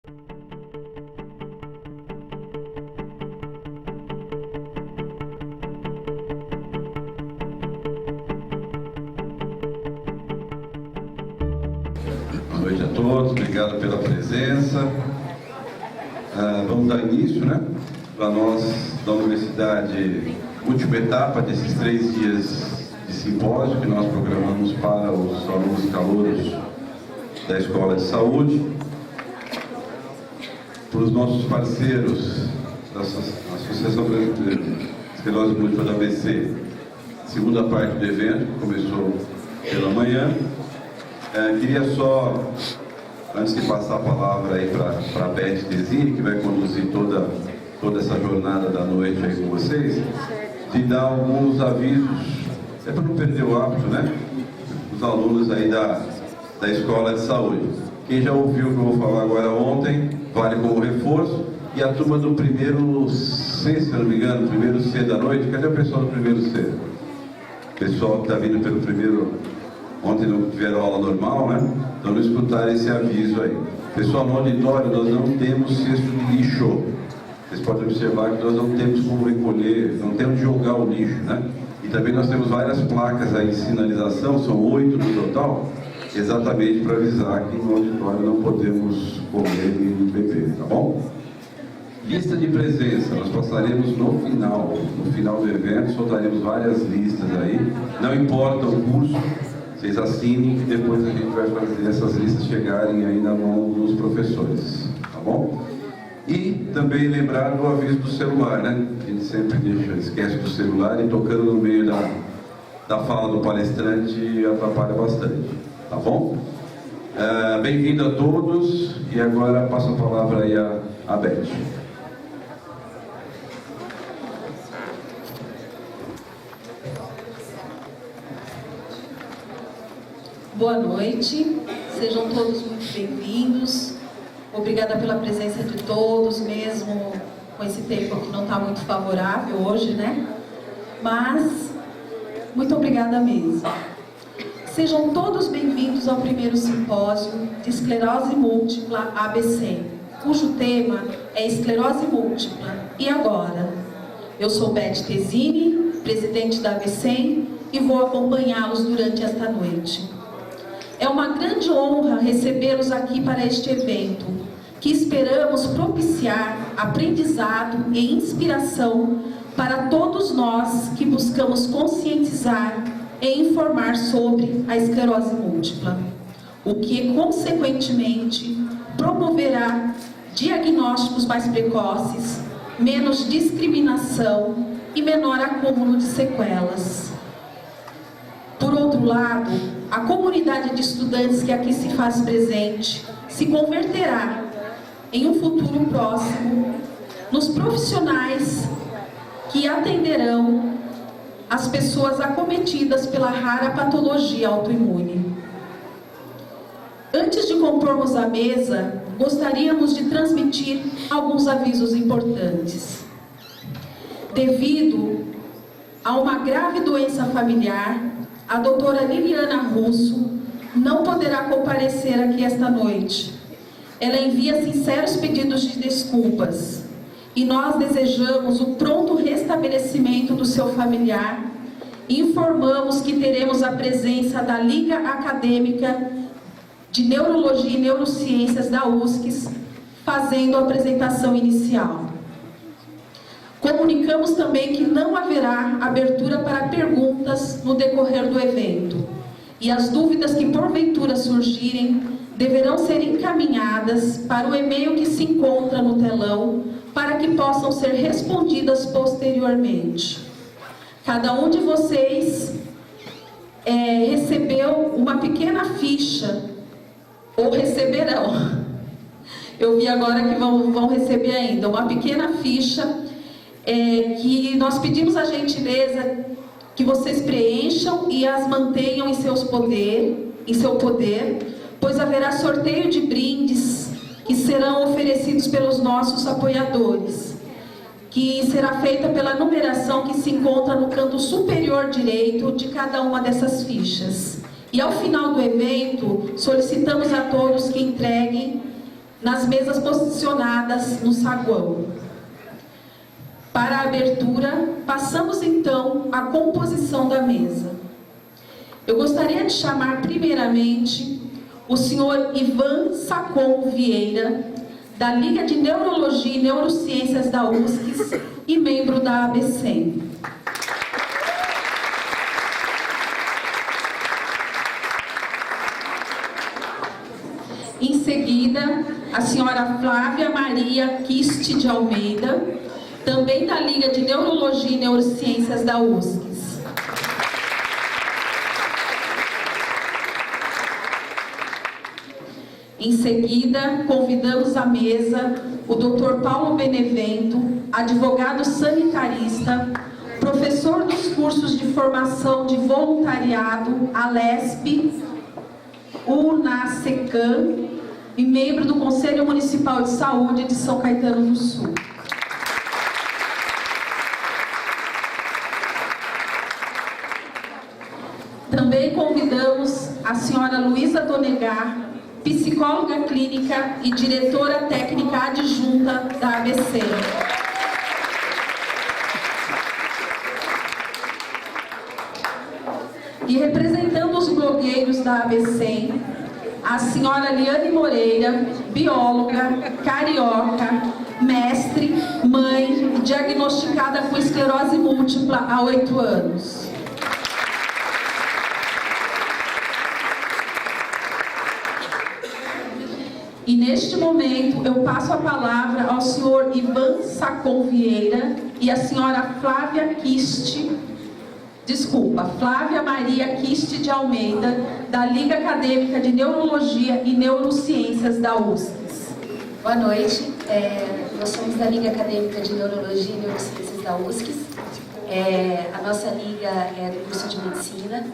Boa noite a todos, obrigado pela presença. Vamos dar início, para nós da Universidade, última etapa desses 3 dias de simpósio que nós programamos para os alunos e calouros da Escola de Saúde, para os nossos parceiros da Associação Brasileira de Esclerose Múltipla da ABC, segunda parte do evento, que começou pela manhã. Queria só, antes de passar a palavra aí para a Beth Tesini, que vai conduzir toda essa jornada da noite aí com vocês, de dar alguns avisos, para não perder o hábito, os alunos aí da Escola de Saúde. Quem já ouviu o que eu vou falar agora ontem, vale como reforço, e a turma do primeiro C, se eu não me engano, primeiro C da noite, cadê o pessoal do primeiro C? O pessoal que está vindo pelo primeiro... Ontem não tiveram aula normal, Então não escutaram esse aviso aí. Pessoal, no auditório nós não temos cesto de lixo. Vocês podem observar que nós não temos como recolher, não temos de jogar o lixo, E também nós temos várias placas aí de sinalização, são 8 no total, exatamente para avisar que no auditório não podemos comer e beber, tá bom? Lista de presença, nós passaremos no final do evento, soltaremos várias listas aí, não importa o curso, vocês assinem que depois a gente vai fazer essas listas chegarem aí na mão dos professores, tá bom? E também lembrar do aviso do celular, A gente sempre esquece do celular e tocando no meio da fala do palestrante atrapalha bastante, tá bom? Bem-vindo a todos e agora passo a palavra aí a Beth. Boa noite, sejam todos muito bem-vindos. Obrigada pela presença de todos, mesmo com esse tempo que não está muito favorável hoje, Mas, muito obrigada mesmo. Sejam todos bem-vindos ao primeiro simpósio de esclerose múltipla ABC, cujo tema é esclerose múltipla. E agora? Eu sou Beth Tesini, presidente da ABC, e vou acompanhá-los durante esta noite. É uma grande honra recebê-los aqui para este evento, que esperamos propiciar aprendizado e inspiração para todos nós que buscamos conscientizar e informar sobre a esclerose múltipla, o que, consequentemente, promoverá diagnósticos mais precoces, menos discriminação e menor acúmulo de sequelas. Por outro lado, a comunidade de estudantes que aqui se faz presente se converterá, em um futuro próximo, nos profissionais que atenderão as pessoas acometidas pela rara patologia autoimune. Antes de compormos a mesa, gostaríamos de transmitir alguns avisos importantes. Devido a uma grave doença familiar, a doutora Liliana Russo não poderá comparecer aqui esta noite. Ela envia sinceros pedidos de desculpas e nós desejamos o pronto restabelecimento do seu familiar e informamos que teremos a presença da Liga Acadêmica de Neurologia e Neurociências da USCS fazendo a apresentação inicial. Comunicamos também que não haverá abertura para perguntas no decorrer do evento e as dúvidas que porventura surgirem deverão ser encaminhadas para o e-mail que se encontra no telão para que possam ser respondidas posteriormente. Cada um de vocês recebeu uma pequena ficha, ou receberão, eu vi agora que vão receber ainda, uma pequena ficha que nós pedimos a gentileza que vocês preencham e as mantenham em seu poder, pois haverá sorteio de brindes que serão oferecidos pelos nossos apoiadores, que será feita pela numeração que se encontra no canto superior direito de cada uma dessas fichas. E ao final do evento, solicitamos a todos que entreguem nas mesas posicionadas no saguão. Para a abertura, passamos então à composição da mesa. Eu gostaria de chamar primeiramente o senhor Ivan Sacon Vieira, da Liga de Neurologia e Neurociências da USCS e membro da ABCEM. Em seguida, a senhora Flávia Maria Kist de Almeida, também da Liga de Neurologia e Neurociências da USCS. Em seguida, convidamos à mesa o Dr. Paulo Benevento, advogado sanitarista, professor dos cursos de formação de voluntariado, ALESP, UNASECAM, e membro do Conselho Municipal de Saúde de São Caetano do Sul. Também convidamos a senhora Luísa Donegar, psicóloga clínica e diretora técnica adjunta da ABC. E representando os blogueiros da ABC, a senhora Liane Moreira, bióloga, carioca, mestre, mãe, diagnosticada com esclerose múltipla há 8 anos. E neste momento eu passo a palavra ao senhor Ivan Sacon Vieira e à senhora Flávia Maria Kist de Almeida, da Liga Acadêmica de Neurologia e Neurociências da USCS. Boa noite, nós somos da Liga Acadêmica de Neurologia e Neurociências da USCS. A nossa liga é do curso de Medicina,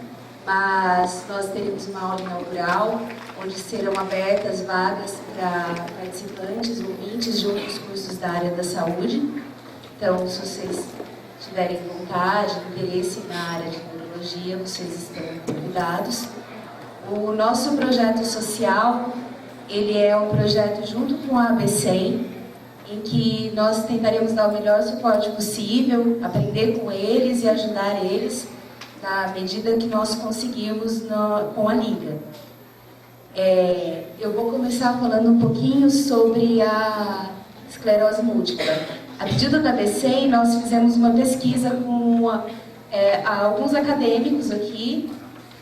mas nós teremos uma aula inaugural, onde serão abertas vagas para participantes, ouvintes de outros cursos da área da saúde. Então, se vocês tiverem vontade, interesse na área de neurologia, vocês estão convidados. O nosso projeto social, ele é um projeto junto com a ABCEM, em que nós tentaremos dar o melhor suporte possível, aprender com eles e ajudar eles na medida que nós conseguirmos com a Liga. Eu vou começar falando um pouquinho sobre a esclerose múltipla. A pedido da ABCEM, nós fizemos uma pesquisa com alguns acadêmicos aqui.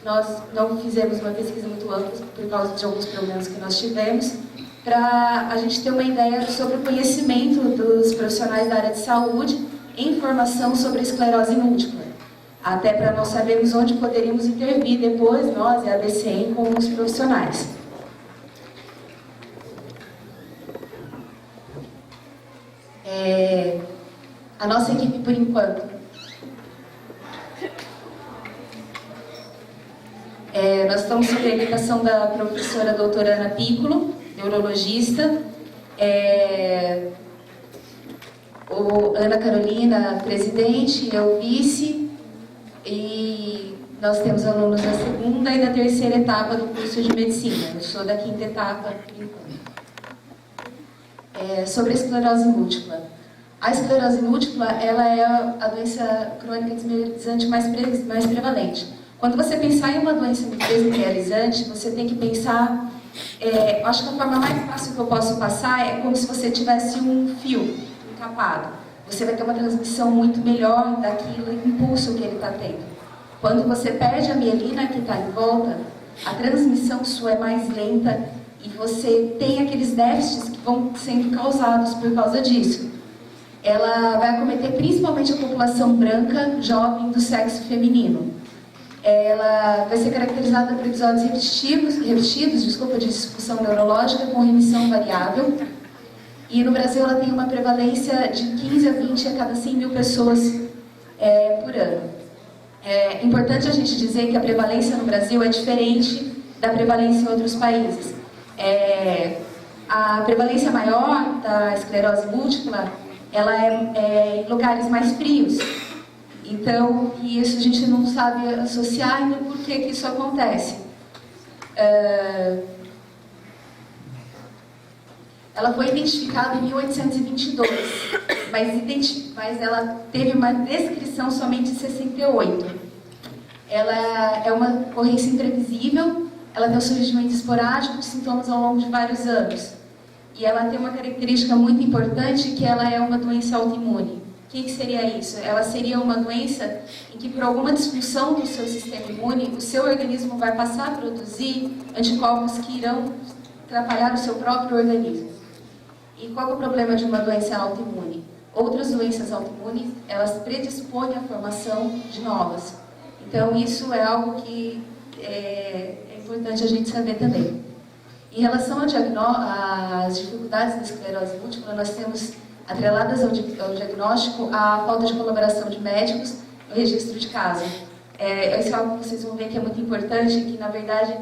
Nós não fizemos uma pesquisa muito ampla por causa de alguns problemas que nós tivemos, para a gente ter uma ideia sobre o conhecimento dos profissionais da área de saúde em informação sobre a esclerose múltipla. Até para nós sabermos onde poderíamos intervir depois, nós e a ABCEM, com os profissionais. A nossa equipe, por enquanto, nós estamos sob a orientação da professora doutora Ana Piccolo, neurologista, Ana Carolina, presidente, eu vice, e nós temos alunos da segunda e da terceira etapa do curso de medicina. Eu sou da quinta etapa, por enquanto. Sobre a esclerose múltipla. A esclerose múltipla, ela é a doença crônica desmineralizante mais prevalente. Quando você pensar em uma doença desmineralizante, você tem que pensar... eu acho que a forma mais fácil que eu posso passar é como se você tivesse um fio encapado. Você vai ter uma transmissão muito melhor daquele impulso que ele está tendo. Quando você perde a mielina que está em volta, a transmissão sua é mais lenta e você tem aqueles déficits que vão sendo causados por causa disso. Ela vai acometer principalmente a população branca, jovem, do sexo feminino. Ela vai ser caracterizada por episódios repetidos de disfunção neurológica com remissão variável. E no Brasil ela tem uma prevalência de 15 a 20 a cada 100 mil pessoas por ano. É importante a gente dizer que a prevalência no Brasil é diferente da prevalência em outros países. A prevalência maior da esclerose múltipla, ela é em lugares mais frios. Então, isso a gente não sabe associar ainda por que isso acontece. Ela foi identificada em 1822, mas ela teve uma descrição somente em 68. Ela é uma ocorrência imprevisível, ela tem um surgimento esporádico de sintomas ao longo de vários anos. E ela tem uma característica muito importante, que ela é uma doença autoimune. O que seria isso? Ela seria uma doença em que, por alguma disfunção do seu sistema imune, o seu organismo vai passar a produzir anticorpos que irão atrapalhar o seu próprio organismo. E qual é o problema de uma doença autoimune? Outras doenças autoimunes, elas predispõem à formação de novas. Então, isso é algo que é importante a gente saber também. Em relação às dificuldades da esclerose múltipla, nós temos atreladas ao diagnóstico a falta de colaboração de médicos no registro de caso. Isso é algo que vocês vão ver que é muito importante, que na verdade,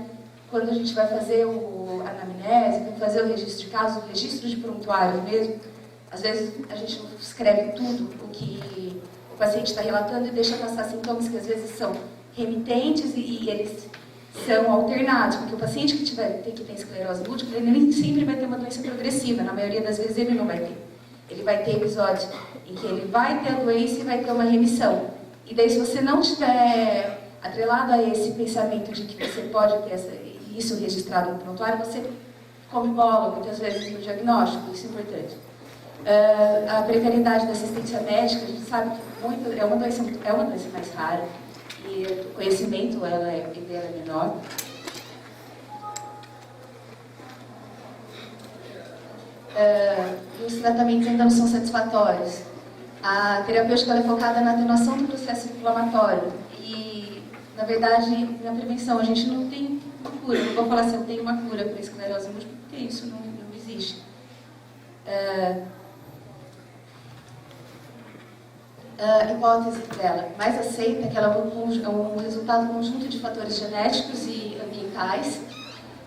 quando a gente vai fazer a anamnese, vai fazer o registro de caso, o registro de prontuário mesmo, às vezes a gente não escreve tudo o que o paciente está relatando e deixa passar sintomas que às vezes são remitentes e eles são alternados, porque o paciente que tem esclerose múltipla, ele nem sempre vai ter uma doença progressiva, na maioria das vezes ele não vai ter. Ele vai ter episódios em que ele vai ter a doença e vai ter uma remissão. E daí, se você não tiver atrelado a esse pensamento de que você pode ter isso registrado no prontuário, você come bola muitas vezes no diagnóstico, isso é importante. A precariedade da assistência médica, a gente sabe que é uma doença mais rara e o conhecimento dela é menor. Os tratamentos ainda não são satisfatórios. A terapêutica é focada na atenuação do processo inflamatório e, na verdade, na prevenção. A gente não tem uma cura. Não vou falar se eu tenho uma cura para a esclerose múltipla, porque isso não existe. A hipótese dela mais aceita é que ela é um resultado conjunto de fatores genéticos e ambientais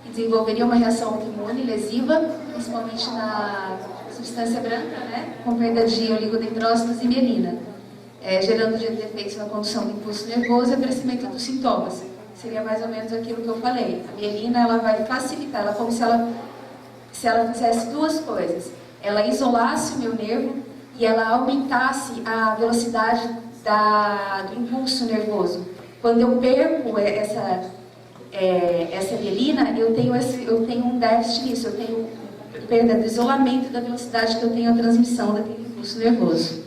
que desenvolveria uma reação autoimune lesiva, principalmente na substância branca, né, com perda de oligodendrócitos e mielina, gerando defeitos na condução do impulso nervoso e aparecimento dos sintomas. Seria mais ou menos aquilo que eu falei. A mielina, ela vai facilitar, ela como se ela fizesse duas coisas. Ela isolasse o meu nervo e ela aumentasse a velocidade do impulso nervoso. Quando eu perco essa mielina, eu tenho um déficit nisso, eu tenho perda do isolamento da velocidade que eu tenho a transmissão daquele impulso nervoso.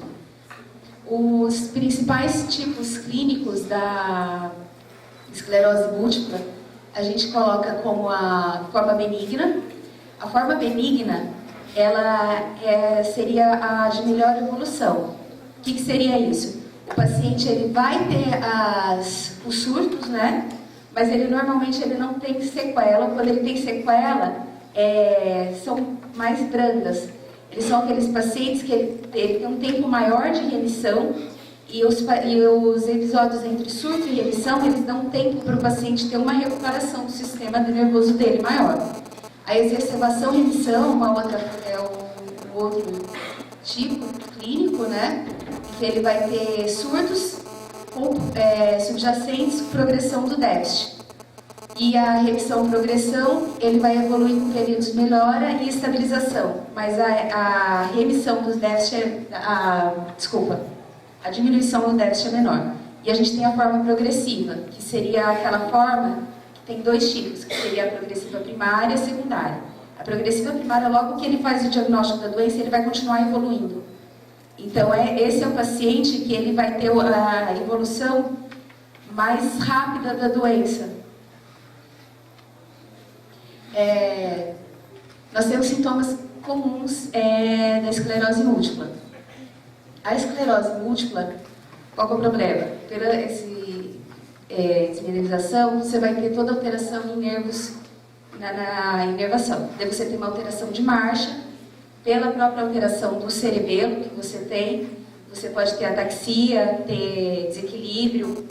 Os principais tipos clínicos da esclerose múltipla, a gente coloca como a forma benigna. A forma benigna, ela seria a de melhor evolução. O que seria isso? O paciente ele vai ter os surtos, né? Mas ele normalmente não tem sequela. Quando ele tem sequela, são mais brandas. Eles são aqueles pacientes que ele tem um tempo maior de remissão e os episódios entre surto e remissão, eles dão tempo para o paciente ter uma recuperação do sistema nervoso dele maior. A exacerbação e remissão é um outro tipo clínico, né? Que ele vai ter surtos subjacentes com progressão do déficit. E a remissão-progressão, ele vai evoluir com períodos de melhora e estabilização. Mas a remissão dos déficits, a diminuição do déficit é menor. E a gente tem a forma progressiva, que seria aquela forma que tem dois tipos, que seria a progressiva primária e a secundária. A progressiva primária, logo que ele faz o diagnóstico da doença, ele vai continuar evoluindo. Então, esse é o paciente que ele vai ter a evolução mais rápida da doença. Nós temos sintomas comuns da esclerose múltipla. A esclerose múltipla, qual é o problema? Pela desmineralização, você vai ter toda alteração em nervos na inervação. Daí você tem uma alteração de marcha, pela própria alteração do cerebelo que você tem, você pode ter ataxia, ter desequilíbrio.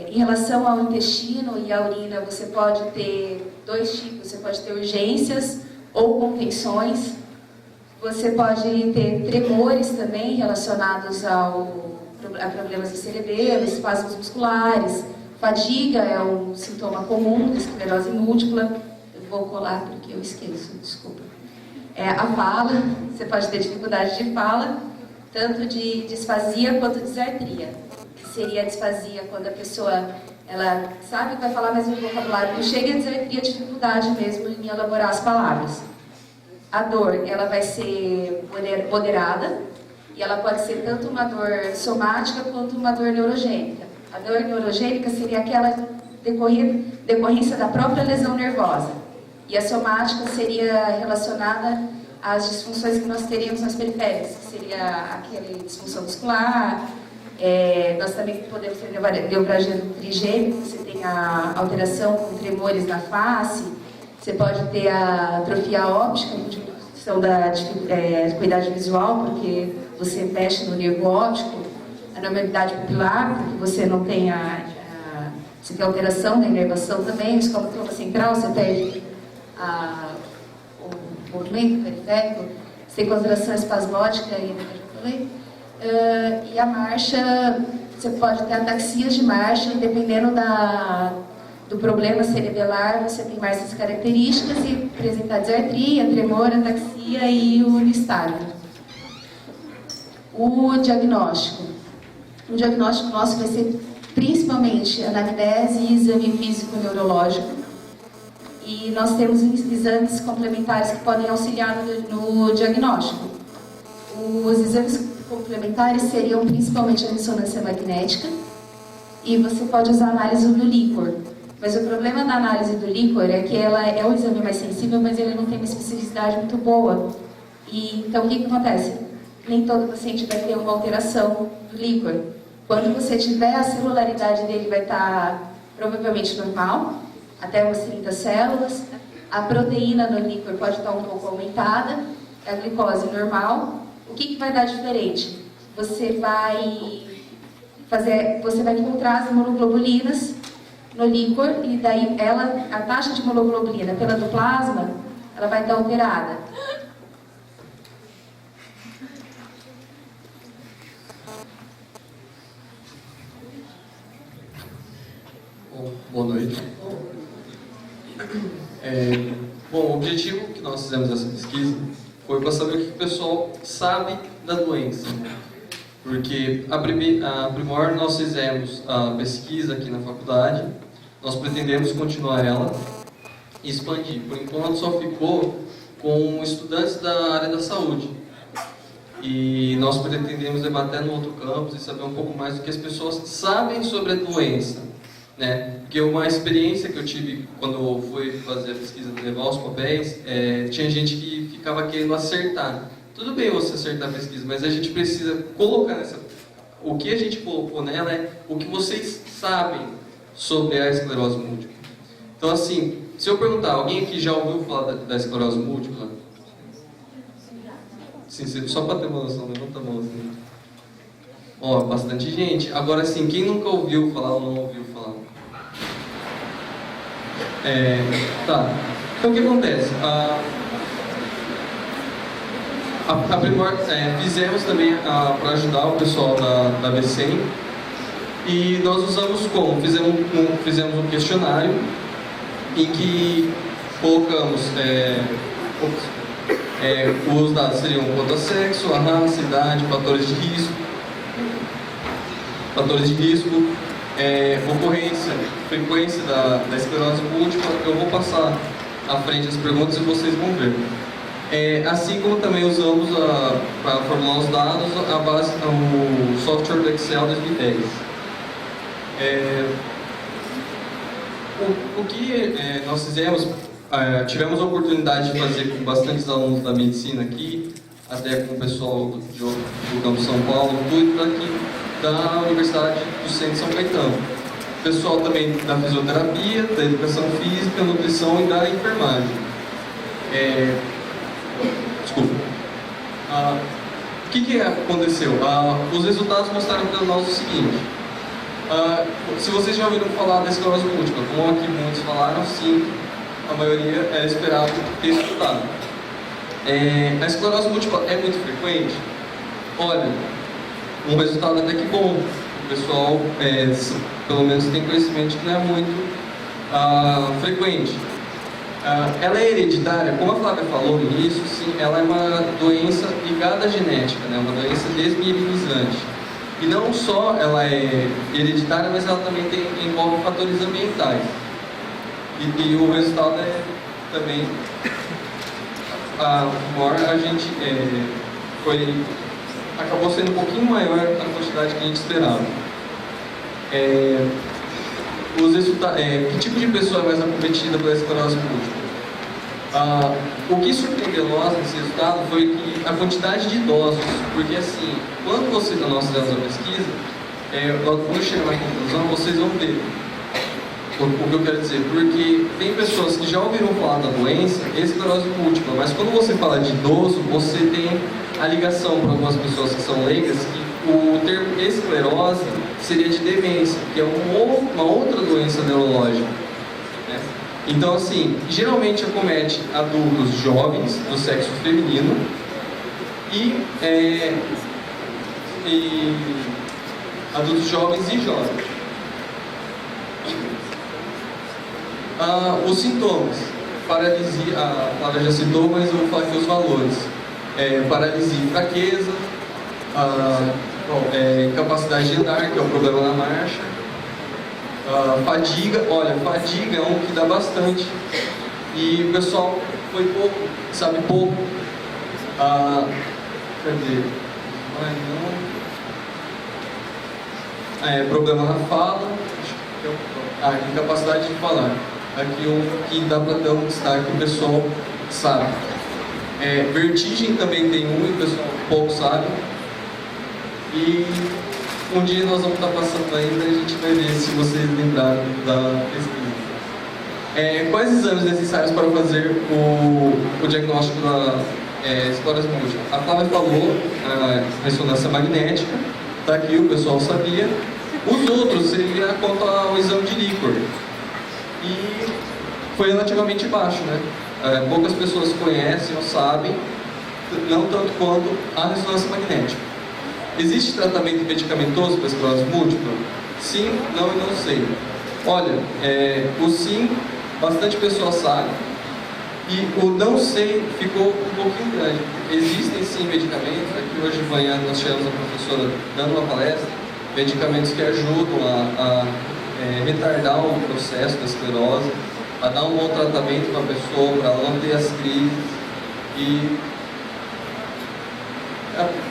Em relação ao intestino e à urina, você pode ter dois tipos, você pode ter urgências ou contenções, você pode ter tremores também relacionados a problemas do cerebelo, espasmos musculares, fadiga é um sintoma comum da esclerose múltipla, vou colar porque eu esqueço, desculpa. A fala, você pode ter dificuldade de fala, tanto de disfasia quanto disartria. Que seria a disfasia quando a pessoa, ela sabe que vai falar, mas o vocabulário não chega, e a disartria, dificuldade mesmo em elaborar as palavras. A dor, ela vai ser moderada, e ela pode ser tanto uma dor somática quanto uma dor neurogênica. A dor neurogênica seria aquela decorrência da própria lesão nervosa. E a somática seria relacionada às disfunções que nós teríamos nas periféricas, que seria aquela disfunção muscular. Nós também podemos ter neuralgia trigêmica, você tem a alteração com tremores na face, você pode ter a atrofia óptica, diminuição da acuidade visual, porque você mexe no nervo óptico, a normalidade pupilar, porque você não tem você tem alteração da inervação também, o escomatotroma central, você perde o movimento periférico, você tem contração espasmódica, ainda que eu falei. E a marcha, você pode ter ataxias de marcha, dependendo do problema cerebelar, você tem mais essas características e apresentar disartria, tremor, ataxia e o nistagmo. O diagnóstico nosso vai ser principalmente anamnese e exame físico-neurológico. E nós temos exames complementares que podem auxiliar no diagnóstico. Os exames complementares seriam principalmente a ressonância magnética, e você pode usar a análise do líquor. Mas o problema da análise do líquor é que ela é um exame mais sensível, mas ele não tem uma especificidade muito boa. Então, o que acontece? Nem todo paciente vai ter uma alteração do líquor. Quando você tiver, a celularidade dele vai estar provavelmente normal, até umas 30 células. A proteína no líquor pode estar um pouco aumentada, a glicose normal. O que vai dar diferente? Você vai encontrar as imunoglobulinas no líquor, e daí a taxa de imunoglobulina pela do plasma, ela vai estar alterada. Boa noite. Bom, o objetivo que nós fizemos dessa pesquisa foi para saber o que o pessoal sabe da doença. Porque a Primor nós fizemos a pesquisa aqui na faculdade, nós pretendemos continuar ela e expandir. Por enquanto só ficou com estudantes da área da saúde. E nós pretendemos debater no outro campus e saber um pouco mais do que as pessoas sabem sobre a doença, né? Porque uma experiência que eu tive quando eu fui fazer a pesquisa, levar os papéis, tinha gente que ficava querendo acertar. Tudo bem você acertar a pesquisa, mas a gente precisa colocar o que a gente colocou nela é o que vocês sabem sobre a esclerose múltipla. Então, assim, se eu perguntar, alguém aqui já ouviu falar da esclerose múltipla? Sim, só para ter uma noção, levanta a mão assim. Ó, bastante gente. Agora, assim, quem nunca ouviu falar ou não ouviu falar? Tá. Então, o que acontece? A Primor fizemos também para ajudar o pessoal da BCEM, e nós usamos como? Fizemos um questionário em que colocamos os dados seriam quanto a sexo, a raça, idade, fatores de risco, ocorrência, frequência da esclerose múltipla. Eu vou passar à frente as perguntas e vocês vão ver. Assim como também usamos para formular os dados o software do Excel 2010. O que nós fizemos, tivemos a oportunidade de fazer com bastantes alunos da medicina aqui, até com o pessoal do Campo São Paulo, tudo daqui da Universidade do Centro São Caetano. O pessoal também da fisioterapia, da educação física, nutrição e da enfermagem. Desculpa. O que aconteceu? Os resultados mostraram para nós o seguinte. Se vocês já ouviram falar da esclerose múltipla, como aqui muitos falaram, sim, a maioria era esperado ter estudado. A esclerose múltipla é muito frequente? Olha, um resultado até que bom. O pessoal, pelo menos, tem conhecimento que não é muito frequente. Ela é hereditária, como a Flávia falou no início, sim, ela é uma doença ligada à genética, né? Uma doença desmielinizante. E não só ela é hereditária, mas ela também envolve fatores ambientais. E o resultado é também a gente acabou sendo um pouquinho maior a quantidade que a gente esperava. Que tipo de pessoa é mais acometida pela esclerose múltipla? O que surpreendeu nós nesse resultado foi que a quantidade de idosos, porque assim, quando nós fizemos a pesquisa, quando chegar na conclusão, vocês vão ver o que eu quero dizer, porque tem pessoas que já ouviram falar da doença, esclerose múltipla, mas quando você fala de idoso, você tem a ligação para algumas pessoas que são leigas, que o termo esclerose seria de demência, que é uma outra doença neurológica, né? Então, assim, geralmente acomete adultos jovens do sexo feminino e adultos jovens e jovens. Os sintomas, paralisia, a Flávia já citou, mas eu vou falar aqui os valores. Paralisia e fraqueza, incapacidade de andar, que é o problema na marcha, fadiga, fadiga é um que dá bastante, e o pessoal sabe pouco. Cadê? Problema na fala, incapacidade de falar. Aqui que dá para dar um destaque que o pessoal sabe. Vertigem também tem e o pessoal pouco sabe. E um dia nós vamos estar passando ainda e a gente vai ver se vocês lembraram da pesquisa. Quais exames necessários para fazer o diagnóstico da esclerose múltipla? A Flávia falou, a ressonância magnética, está aqui, o pessoal sabia. Os outros seria quanto ao exame de líquor. E foi relativamente baixo, né? Poucas pessoas conhecem ou sabem, não tanto quanto a ressonância magnética. Existe tratamento medicamentoso para esclerose múltipla? Sim, não e não sei. Olha, o sim, bastante pessoas sabem. E o não sei ficou um pouquinho grande. Existem sim medicamentos. Aqui hoje de manhã nós tivemos a professora dando uma palestra. Medicamentos que ajudam a retardar o processo da esclerose, a dar um bom tratamento para a pessoa, para ela não ter as crises e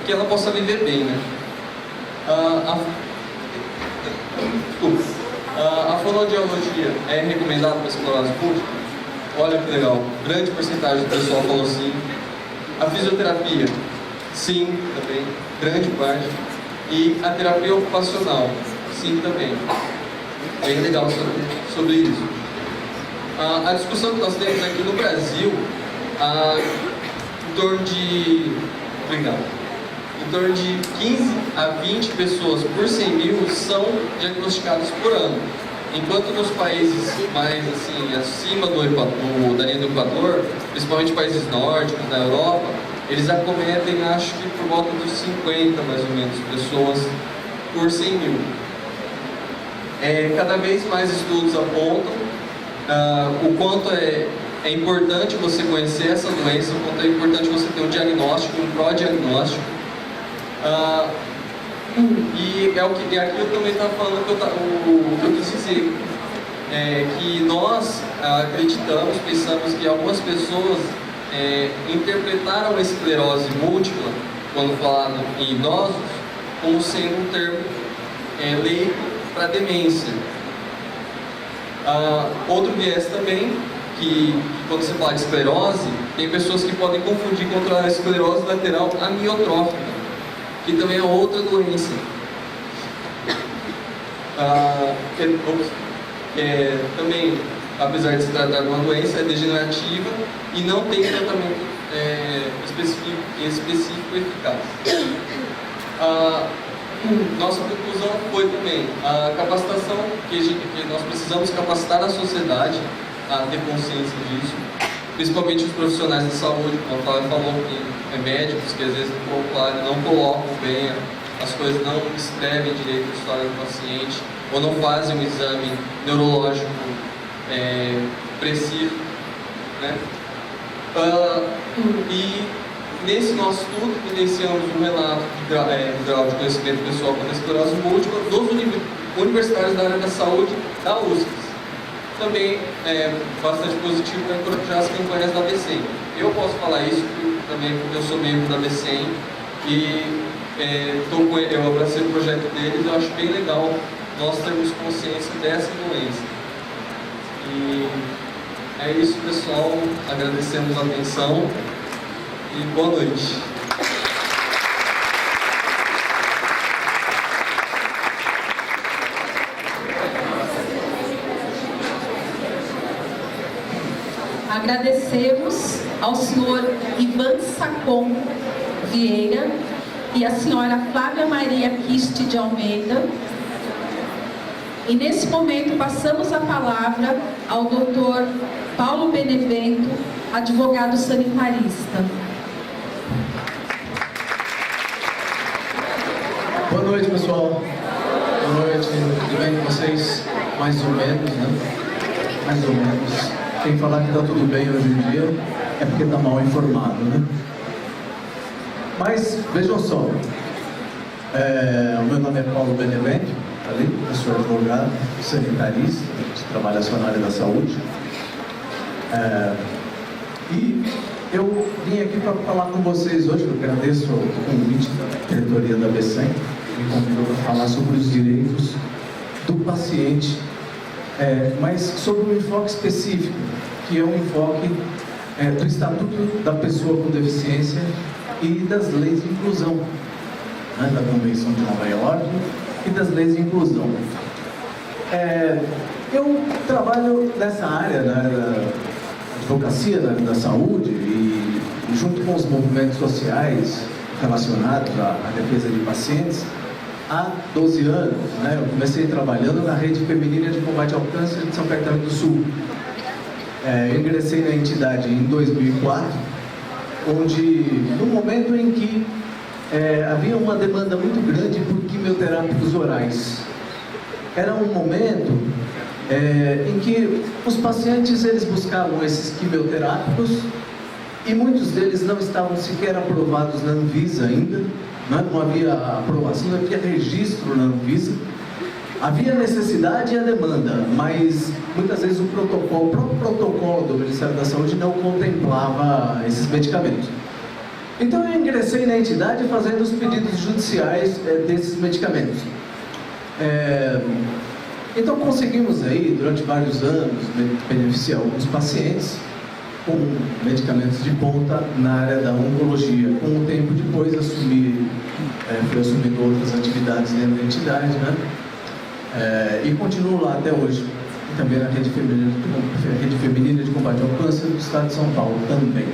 que ela possa viver bem, né? A fonoaudiologia é recomendada para esclerose múltipla? Olha que legal, grande porcentagem do pessoal falou sim. A fisioterapia, sim, também, grande parte. E a terapia ocupacional, sim, também. Bem legal sobre isso. A discussão que nós temos aqui no Brasil, em torno de 15 a 20 pessoas por 100 mil são diagnosticadas por ano. Enquanto nos países mais assim, acima da linha do Equador, principalmente países nórdicos, da Europa, eles acometem, acho que por volta dos 50 mais ou menos pessoas por 100 mil. Cada vez mais estudos apontam o quanto é importante você conhecer essa doença, o quanto é importante você ter um diagnóstico, um pró-diagnóstico. E aqui eu também estava falando o que eu quis dizer. Que nós acreditamos, pensamos que algumas pessoas interpretaram a esclerose múltipla, quando falado em idosos, como sendo um termo leigo para demência. Outro viés também, que quando você fala de esclerose, tem pessoas que podem confundir com a esclerose lateral amiotrófica, que também é outra doença. Também, apesar de se tratar de uma doença, é degenerativa e não tem tratamento específico eficaz. Nossa conclusão foi também a capacitação, que nós precisamos capacitar a sociedade a ter consciência disso, principalmente os profissionais de saúde, como a Flávia falou, que médicos que às vezes não colocam bem as coisas, não escrevem direito a história do paciente, ou não fazem um exame neurológico preciso. né? E nesse nosso estudo, iniciamos um relato do grau de conhecimento pessoal com esclerose múltipla dos universitários da área da saúde da USP. Também é bastante positivo para encorajar as campanhas da ABCEM. Eu posso falar isso também porque eu sou membro da ABCEM e eu abracei o projeto deles. Eu acho bem legal nós termos consciência dessa doença. E é isso, pessoal. Agradecemos a atenção e boa noite. Agradecemos ao senhor Ivan Sacon Vieira e à senhora Flávia Maria Kiste de Almeida. E nesse momento passamos a palavra ao doutor Paulo Benevento, advogado sanitarista. Boa noite, pessoal. Boa noite, tudo bem com vocês? Mais ou menos, né? Mais ou menos. Quem falar que está tudo bem hoje em dia é porque está mal informado, né? Mas, vejam só, o meu nome é Paulo Benevento, ali, eu sou advogado, sanitarista, trabalho só na área da saúde. E eu vim aqui para falar com vocês hoje, eu agradeço o convite da diretoria da ABCEM, me convidou para falar sobre os direitos do paciente, mas sobre um enfoque específico, que é um enfoque do Estatuto da Pessoa com Deficiência e das leis de inclusão, né, da Convenção de Nova York e das leis de inclusão. Eu trabalho nessa área, na área da advocacia, na área da saúde, e junto com os movimentos sociais relacionados à defesa de pacientes, há 12 anos, né? Eu comecei trabalhando na Rede Feminina de Combate ao Câncer de São Caetano do Sul. Eu ingressei na entidade em 2004, onde, no momento em que havia uma demanda muito grande por quimioterápicos orais. Era um momento em que os pacientes eles buscavam esses quimioterápicos e muitos deles não estavam sequer aprovados na Anvisa ainda, né? Não havia aprovação, não havia registro na Anvisa. Havia necessidade e a demanda, mas muitas vezes o próprio protocolo do Ministério da Saúde não contemplava esses medicamentos. Então eu ingressei na entidade fazendo os pedidos judiciais desses medicamentos. Então conseguimos aí, durante vários anos, beneficiar alguns pacientes com medicamentos de ponta na área da oncologia. Com o tempo depois fui assumindo outras atividades dentro da entidade, né? E continuo lá até hoje. E também na Rede Feminina de Combate ao Câncer do Estado de São Paulo também.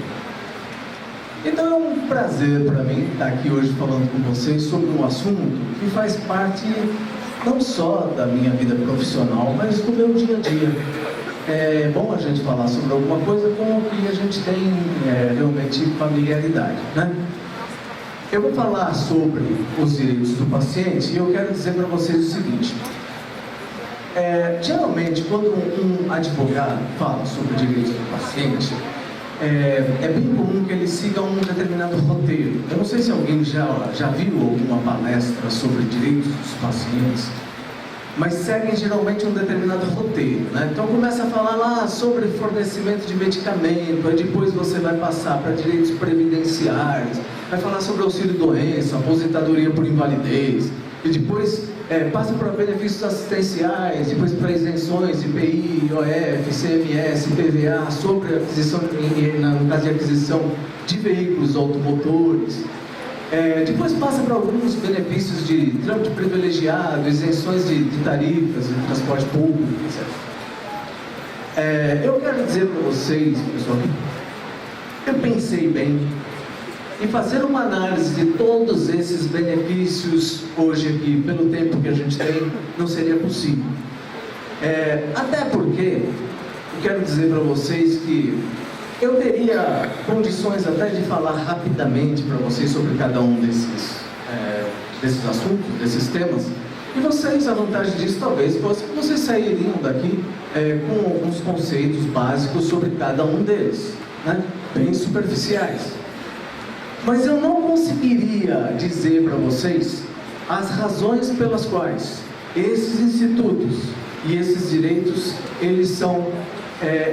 Então é um prazer para mim estar aqui hoje falando com vocês sobre um assunto que faz parte não só da minha vida profissional, mas do meu dia a dia. É bom a gente falar sobre alguma coisa com o que a gente tem realmente familiaridade, né? Eu vou falar sobre os direitos do paciente e eu quero dizer para vocês o seguinte. Geralmente, quando um advogado fala sobre direitos do paciente, é bem comum que ele siga um determinado roteiro. Eu não sei se alguém já viu alguma palestra sobre direitos dos pacientes, mas seguem geralmente um determinado roteiro, né? Então começa a falar lá sobre fornecimento de medicamento, aí depois você vai passar para direitos previdenciários, vai falar sobre auxílio-doença, aposentadoria por invalidez, e depois passa para benefícios assistenciais, depois para isenções, IPI, IOF, CMS, PVA, sobre aquisição, no caso de aquisição de veículos automotores. Depois passa para alguns benefícios de trâmite privilegiado, isenções de tarifas, de transporte público, etc. Eu quero dizer para vocês, pessoal, que eu pensei bem e fazer uma análise de todos esses benefícios hoje aqui, pelo tempo que a gente tem, não seria possível. Até porque, eu quero dizer para vocês que eu teria condições até de falar rapidamente para vocês sobre cada um desses assuntos, desses temas, E vocês, a vantagem disso talvez fosse que vocês sairiam daqui com alguns conceitos básicos sobre cada um deles, né? Bem superficiais. Mas eu não conseguiria dizer para vocês as razões pelas quais esses institutos e esses direitos, eles são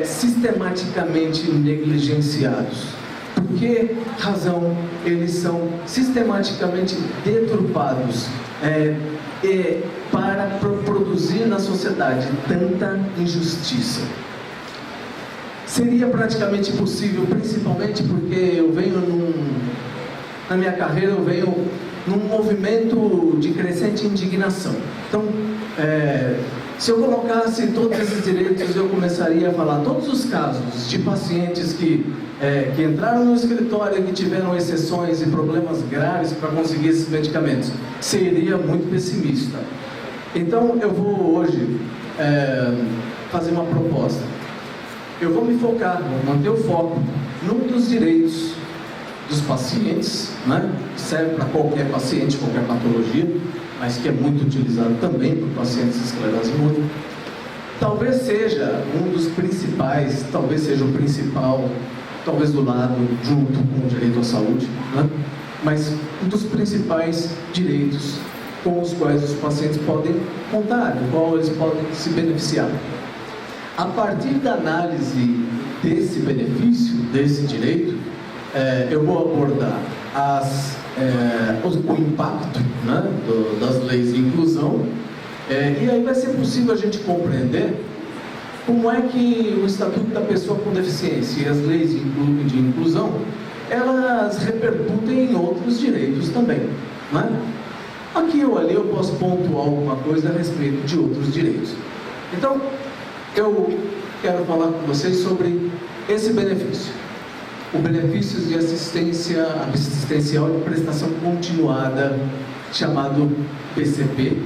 sistematicamente negligenciados. Por que razão eles são sistematicamente deturpados para produzir na sociedade tanta injustiça? Seria praticamente impossível, principalmente porque eu venho na minha carreira, eu venho num movimento de crescente indignação. Então, se eu colocasse todos esses direitos, eu começaria a falar todos os casos de pacientes que entraram no escritório e que tiveram exceções e problemas graves para conseguir esses medicamentos. Seria muito pessimista. Então, eu vou hoje fazer uma proposta. Eu vou me focar, vou manter o foco num dos direitos dos pacientes, né? Serve para qualquer paciente, qualquer patologia, mas que é muito utilizado também por pacientes de esclerose múltipla. Talvez seja um dos principais, talvez seja o principal, talvez do lado, junto com o direito à saúde, né? Mas um dos principais direitos com os quais os pacientes podem contar, do qual eles podem se beneficiar. A partir da análise desse benefício, desse direito, eu vou abordar o impacto, né, das leis de inclusão, e aí vai ser possível a gente compreender como é que o Estatuto da Pessoa com Deficiência e as leis de inclusão, elas repercutem em outros direitos também, né? Aqui ou ali eu posso pontuar alguma coisa a respeito de outros direitos. Então, eu quero falar com vocês sobre esse benefício. O benefício de assistência assistencial de prestação continuada, chamado PCP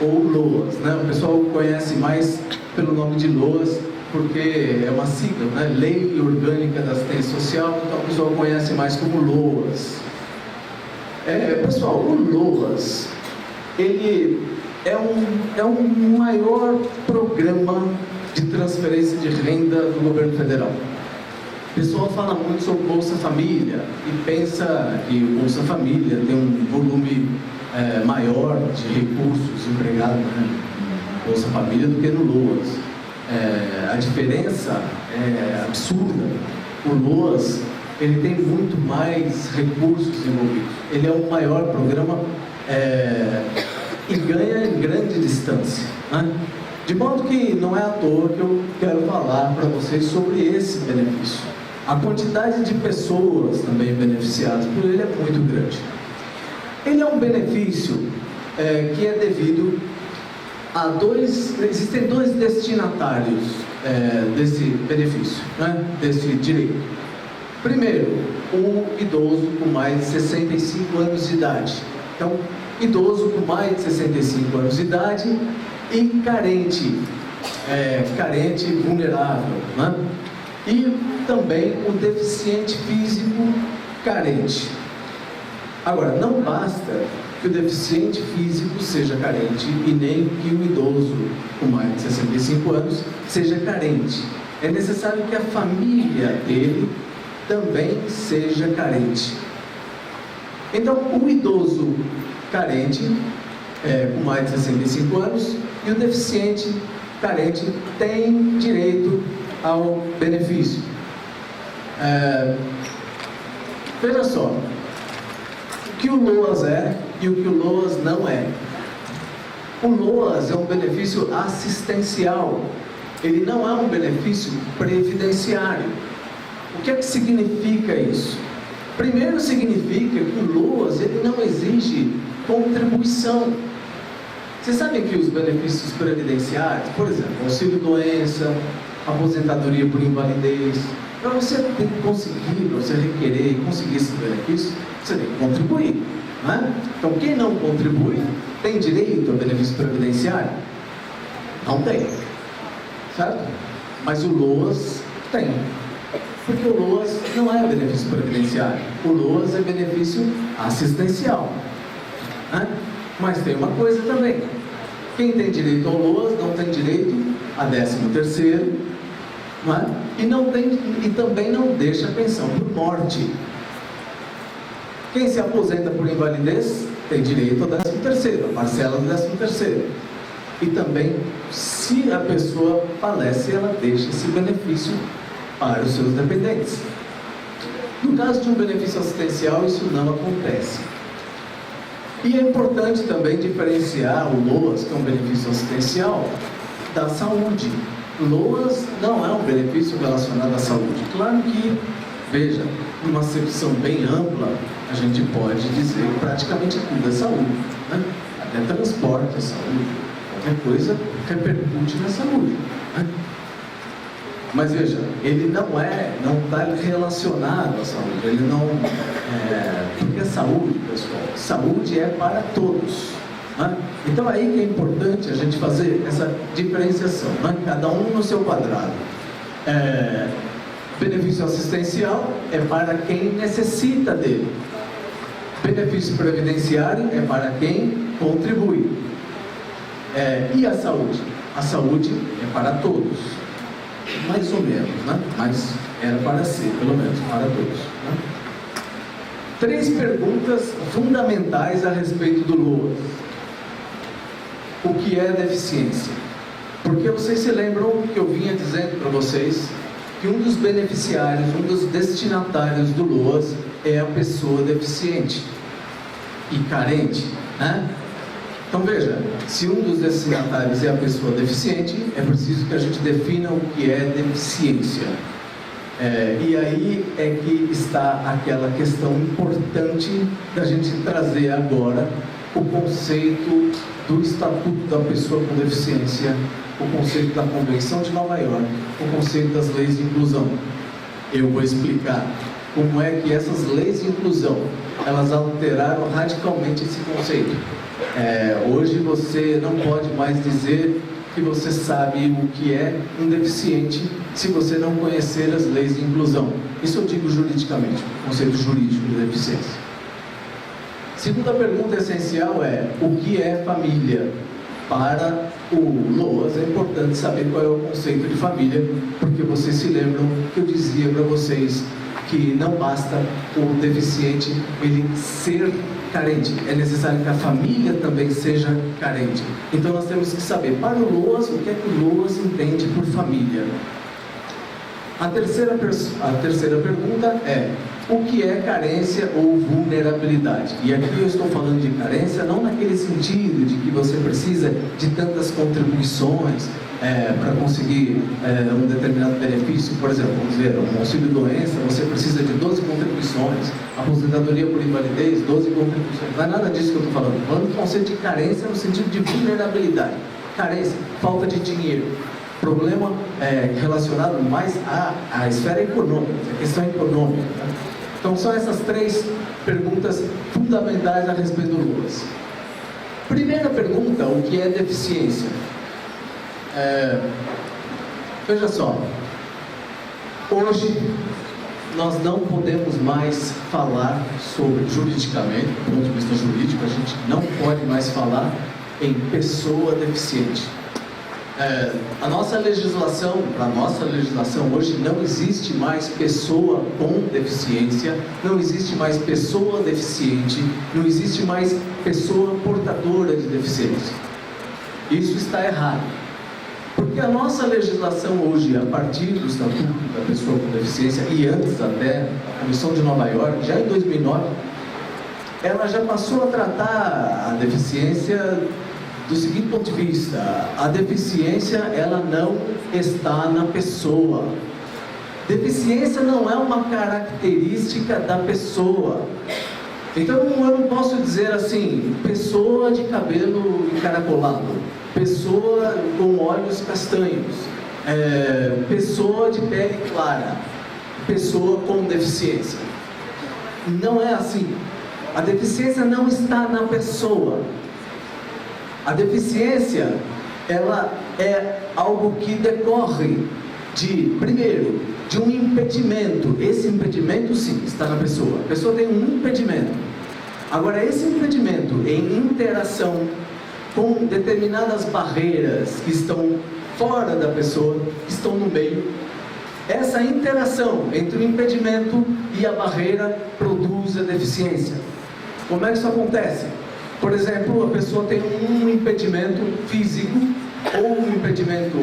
ou LOAS, né? O pessoal conhece mais pelo nome de LOAS, porque é uma sigla, né? Lei Orgânica da Assistência Social, então o pessoal conhece mais como LOAS. Pessoal, o LOAS, ele é um maior programa de transferência de renda do governo federal. O pessoal fala muito sobre Bolsa Família e pensa que o Bolsa Família tem um volume maior de recursos empregados, né, no Bolsa Família do que no LOAS. A diferença é absurda. O LOAS, ele tem muito mais recursos envolvidos. Ele é um maior programa e ganha em grande distância, né? De modo que não é à toa que eu quero falar para vocês sobre esse benefício. A quantidade de pessoas também beneficiadas por ele é muito grande. Ele é um benefício que é devido a existem dois destinatários desse benefício, né, desse direito. Primeiro, o idoso com mais de 65 anos de idade. Então, idoso com mais de 65 anos de idade e carente, vulnerável, né? E também o deficiente físico carente. Agora, não basta que o deficiente físico seja carente e nem que o idoso com mais de 65 anos seja carente. É necessário que a família dele também seja carente. Então, o idoso carente, com mais de 65 anos, e o deficiente carente tem direito ao benefício. Veja só, o que o LOAS é e o que o LOAS não é. O LOAS é um benefício assistencial, ele não é um benefício previdenciário. O que é que significa isso? Primeiro, significa que o LOAS ele não exige contribuição. Vocês sabem que os benefícios previdenciários, por exemplo, auxílio-doença, aposentadoria por invalidez, para você conseguir, para você requerer e conseguir esses benefícios, você tem que contribuir, né? Então, quem não contribui tem direito ao benefício previdenciário? Não tem, certo? Mas o LOAS tem. Porque o LOAS não é benefício previdenciário, o LOAS é benefício assistencial, né? Mas tem uma coisa também, Quem tem direito ao LOAS não tem direito a 13º, não é? E também não deixa pensão por morte. Quem se aposenta por invalidez tem direito ao 13º, a parcela do 13º. E também, se a pessoa falece, ela deixa esse benefício para os seus dependentes. No caso de um benefício assistencial, isso não acontece. E é importante também diferenciar o LOAS, que é um benefício assistencial, da saúde. LOAS não é um benefício relacionado à saúde. Claro que, veja, numa acepção bem ampla, a gente pode dizer que praticamente tudo é saúde, né? Até transporte é saúde, qualquer coisa repercute na saúde, né? Mas veja, ele não está relacionado à saúde, ele não porque é saúde, pessoal, saúde é para todos, né? Então aí que é importante a gente fazer essa diferenciação, né? Cada um no seu quadrado. Benefício assistencial é para quem necessita dele. Benefício previdenciário é para quem contribui. E a saúde? A saúde é para todos. Mais ou menos, né? Mas era para ser, pelo menos, para todos, né? 3 perguntas fundamentais a respeito do LOAS. O que é deficiência? Porque vocês se lembram que eu vinha dizendo para vocês que um dos beneficiários, um dos destinatários do LOAS é a pessoa deficiente e carente, né? Então veja, se um dos destinatários é a pessoa deficiente, é preciso que a gente defina o que é deficiência. E aí é que está aquela questão importante da gente trazer agora o conceito do Estatuto da Pessoa com Deficiência, o conceito da Convenção de Nova York, o conceito das leis de inclusão. Eu vou explicar como é que essas leis de inclusão, elas alteraram radicalmente esse conceito. Hoje você não pode mais dizer que você sabe o que é um deficiente se você não conhecer as leis de inclusão. Isso eu digo juridicamente, o conceito jurídico de deficiência. Segunda pergunta essencial é: o que é família? Para o LOAS é importante saber qual é o conceito de família, porque vocês se lembram que eu dizia para vocês que não basta o deficiente ele ser carente, é necessário que a família também seja carente. Então nós temos que saber, para o LOAS, o que é que o LOAS entende por família. A terceira pergunta é: o que é carência ou vulnerabilidade? E aqui eu estou falando de carência não naquele sentido de que você precisa de tantas contribuições para conseguir um determinado benefício. Por exemplo, vamos ver, um auxílio-doença, você precisa de 12 contribuições, aposentadoria por invalidez, 12 contribuições. Não é nada disso que eu estou falando. Estou falando do conceito de carência no sentido de vulnerabilidade. Carência, falta de dinheiro. Problema relacionado mais à esfera econômica, à questão econômica. Né? Então são essas 3 perguntas fundamentais a respeito do LOAS. Primeira pergunta: o que é deficiência? Veja só, hoje nós não podemos mais falar sobre, juridicamente, do ponto de vista jurídico, a gente não pode mais falar em pessoa deficiente. A nossa legislação hoje não existe mais pessoa com deficiência, não existe mais pessoa deficiente, não existe mais pessoa portadora de deficiência. Isso está errado, porque a nossa legislação hoje, a partir do Estatuto da Pessoa com Deficiência e antes até a Convenção de Nova York, já em 2009, ela já passou a tratar a deficiência do seguinte ponto de vista: a deficiência ela não está na pessoa. Deficiência não é uma característica da pessoa. Então eu não posso dizer assim, pessoa de cabelo encaracolado, pessoa com olhos castanhos, pessoa de pele clara, pessoa com deficiência. Não é assim. A deficiência não está na pessoa. A deficiência, ela é algo que decorre primeiro, de um impedimento. Esse impedimento, sim, está na pessoa. A pessoa tem um impedimento. Agora, esse impedimento em interação com determinadas barreiras que estão fora da pessoa, que estão no meio. Essa interação entre o impedimento e a barreira produz a deficiência. Como é que isso acontece? Por exemplo, a pessoa tem um impedimento físico ou um impedimento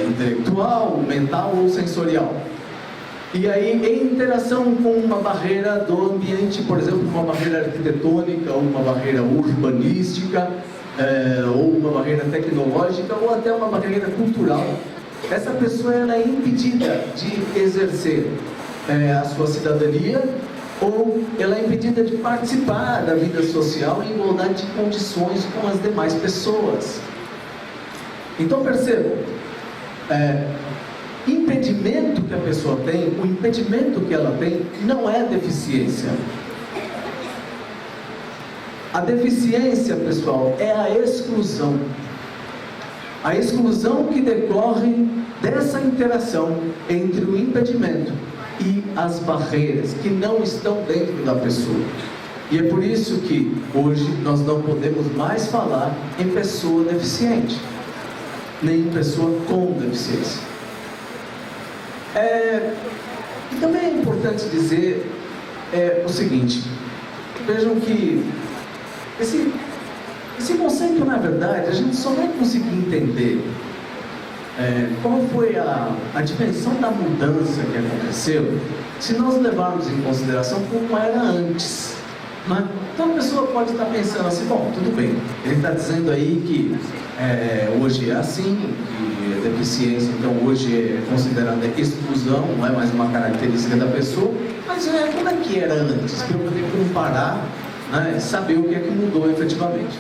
intelectual, mental ou sensorial. E aí, em interação com uma barreira do ambiente, por exemplo, uma barreira arquitetônica, ou uma barreira urbanística, ou uma barreira tecnológica, ou até uma barreira cultural, essa pessoa ela é impedida de exercer a sua cidadania, ou ela é impedida de participar da vida social em igualdade de condições com as demais pessoas. Então percebam, impedimento que a pessoa tem, o impedimento que ela tem não é deficiência. A deficiência, pessoal, é a exclusão. A exclusão que decorre dessa interação entre o impedimento e as barreiras que não estão dentro da pessoa. E é por isso que hoje nós não podemos mais falar em pessoa deficiente, nem em pessoa com deficiência. E também é importante dizer o seguinte: vejam que esse conceito, na verdade, a gente só vai conseguir entender qual foi a dimensão da mudança que aconteceu se nós levarmos em consideração como era antes, né? Então a pessoa pode estar pensando assim: bom, tudo bem, ele está dizendo aí que hoje é assim, que a deficiência então hoje é considerada exclusão, não é mais uma característica da pessoa, mas como é que era antes, para eu poder comparar, né, saber o que é que mudou efetivamente.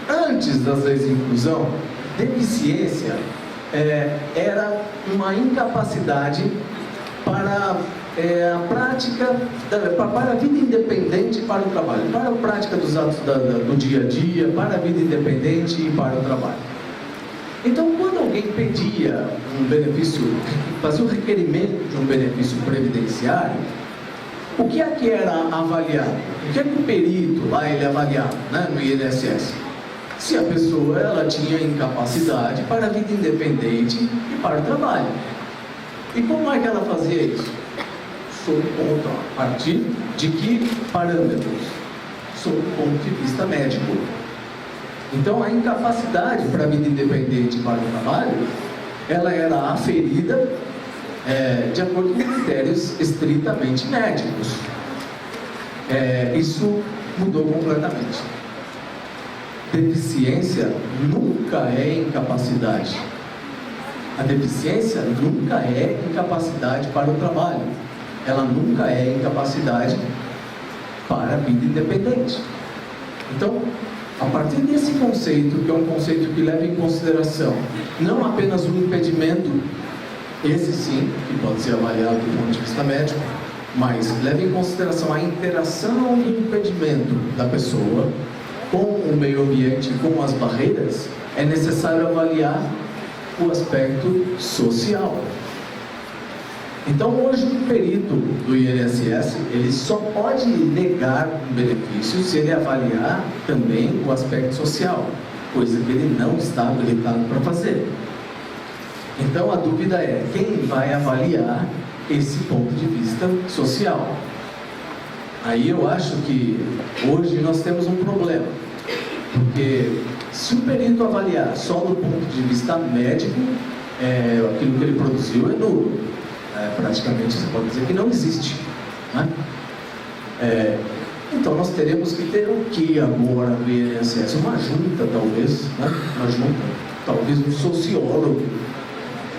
Antes das leis de inclusão, deficiência era uma incapacidade para a prática, para a vida independente e para o trabalho, para a prática dos atos do dia a dia, para a vida independente e para o trabalho. Então, quando alguém pedia um benefício, fazia o requerimento de um benefício previdenciário, o que é que era avaliado? O que é que o perito lá ele avaliava, né, no INSS? Se a pessoa ela tinha incapacidade para a vida independente e para o trabalho. E como é que ela fazia isso? Sob ponto, a partir de que parâmetros? Sob o ponto de vista médico. Então, a incapacidade para a vida independente e para o trabalho, ela era aferida de acordo com critérios estritamente médicos. Isso mudou completamente. Deficiência nunca é incapacidade. A deficiência nunca é incapacidade para o trabalho. Ela nunca é incapacidade para a vida independente. Então, a partir desse conceito, que é um conceito que leva em consideração não apenas o impedimento, esse sim, que pode ser avaliado do ponto de vista médico, mas leva em consideração a interação do impedimento da pessoa com o meio ambiente, com as barreiras, é necessário avaliar o aspecto social. Então, hoje, o perito do INSS, ele só pode negar um benefício se ele avaliar também o aspecto social, coisa que ele não está habilitado para fazer. Então, a dúvida é, quem vai avaliar esse ponto de vista social? Aí eu acho que hoje nós temos um problema, porque se o perito avaliar só do ponto de vista médico, aquilo que ele produziu é nulo. Praticamente você pode dizer que não existe, né? Então nós teremos que ter o que agora no INSS? Uma junta, talvez, né? Uma junta, talvez um sociólogo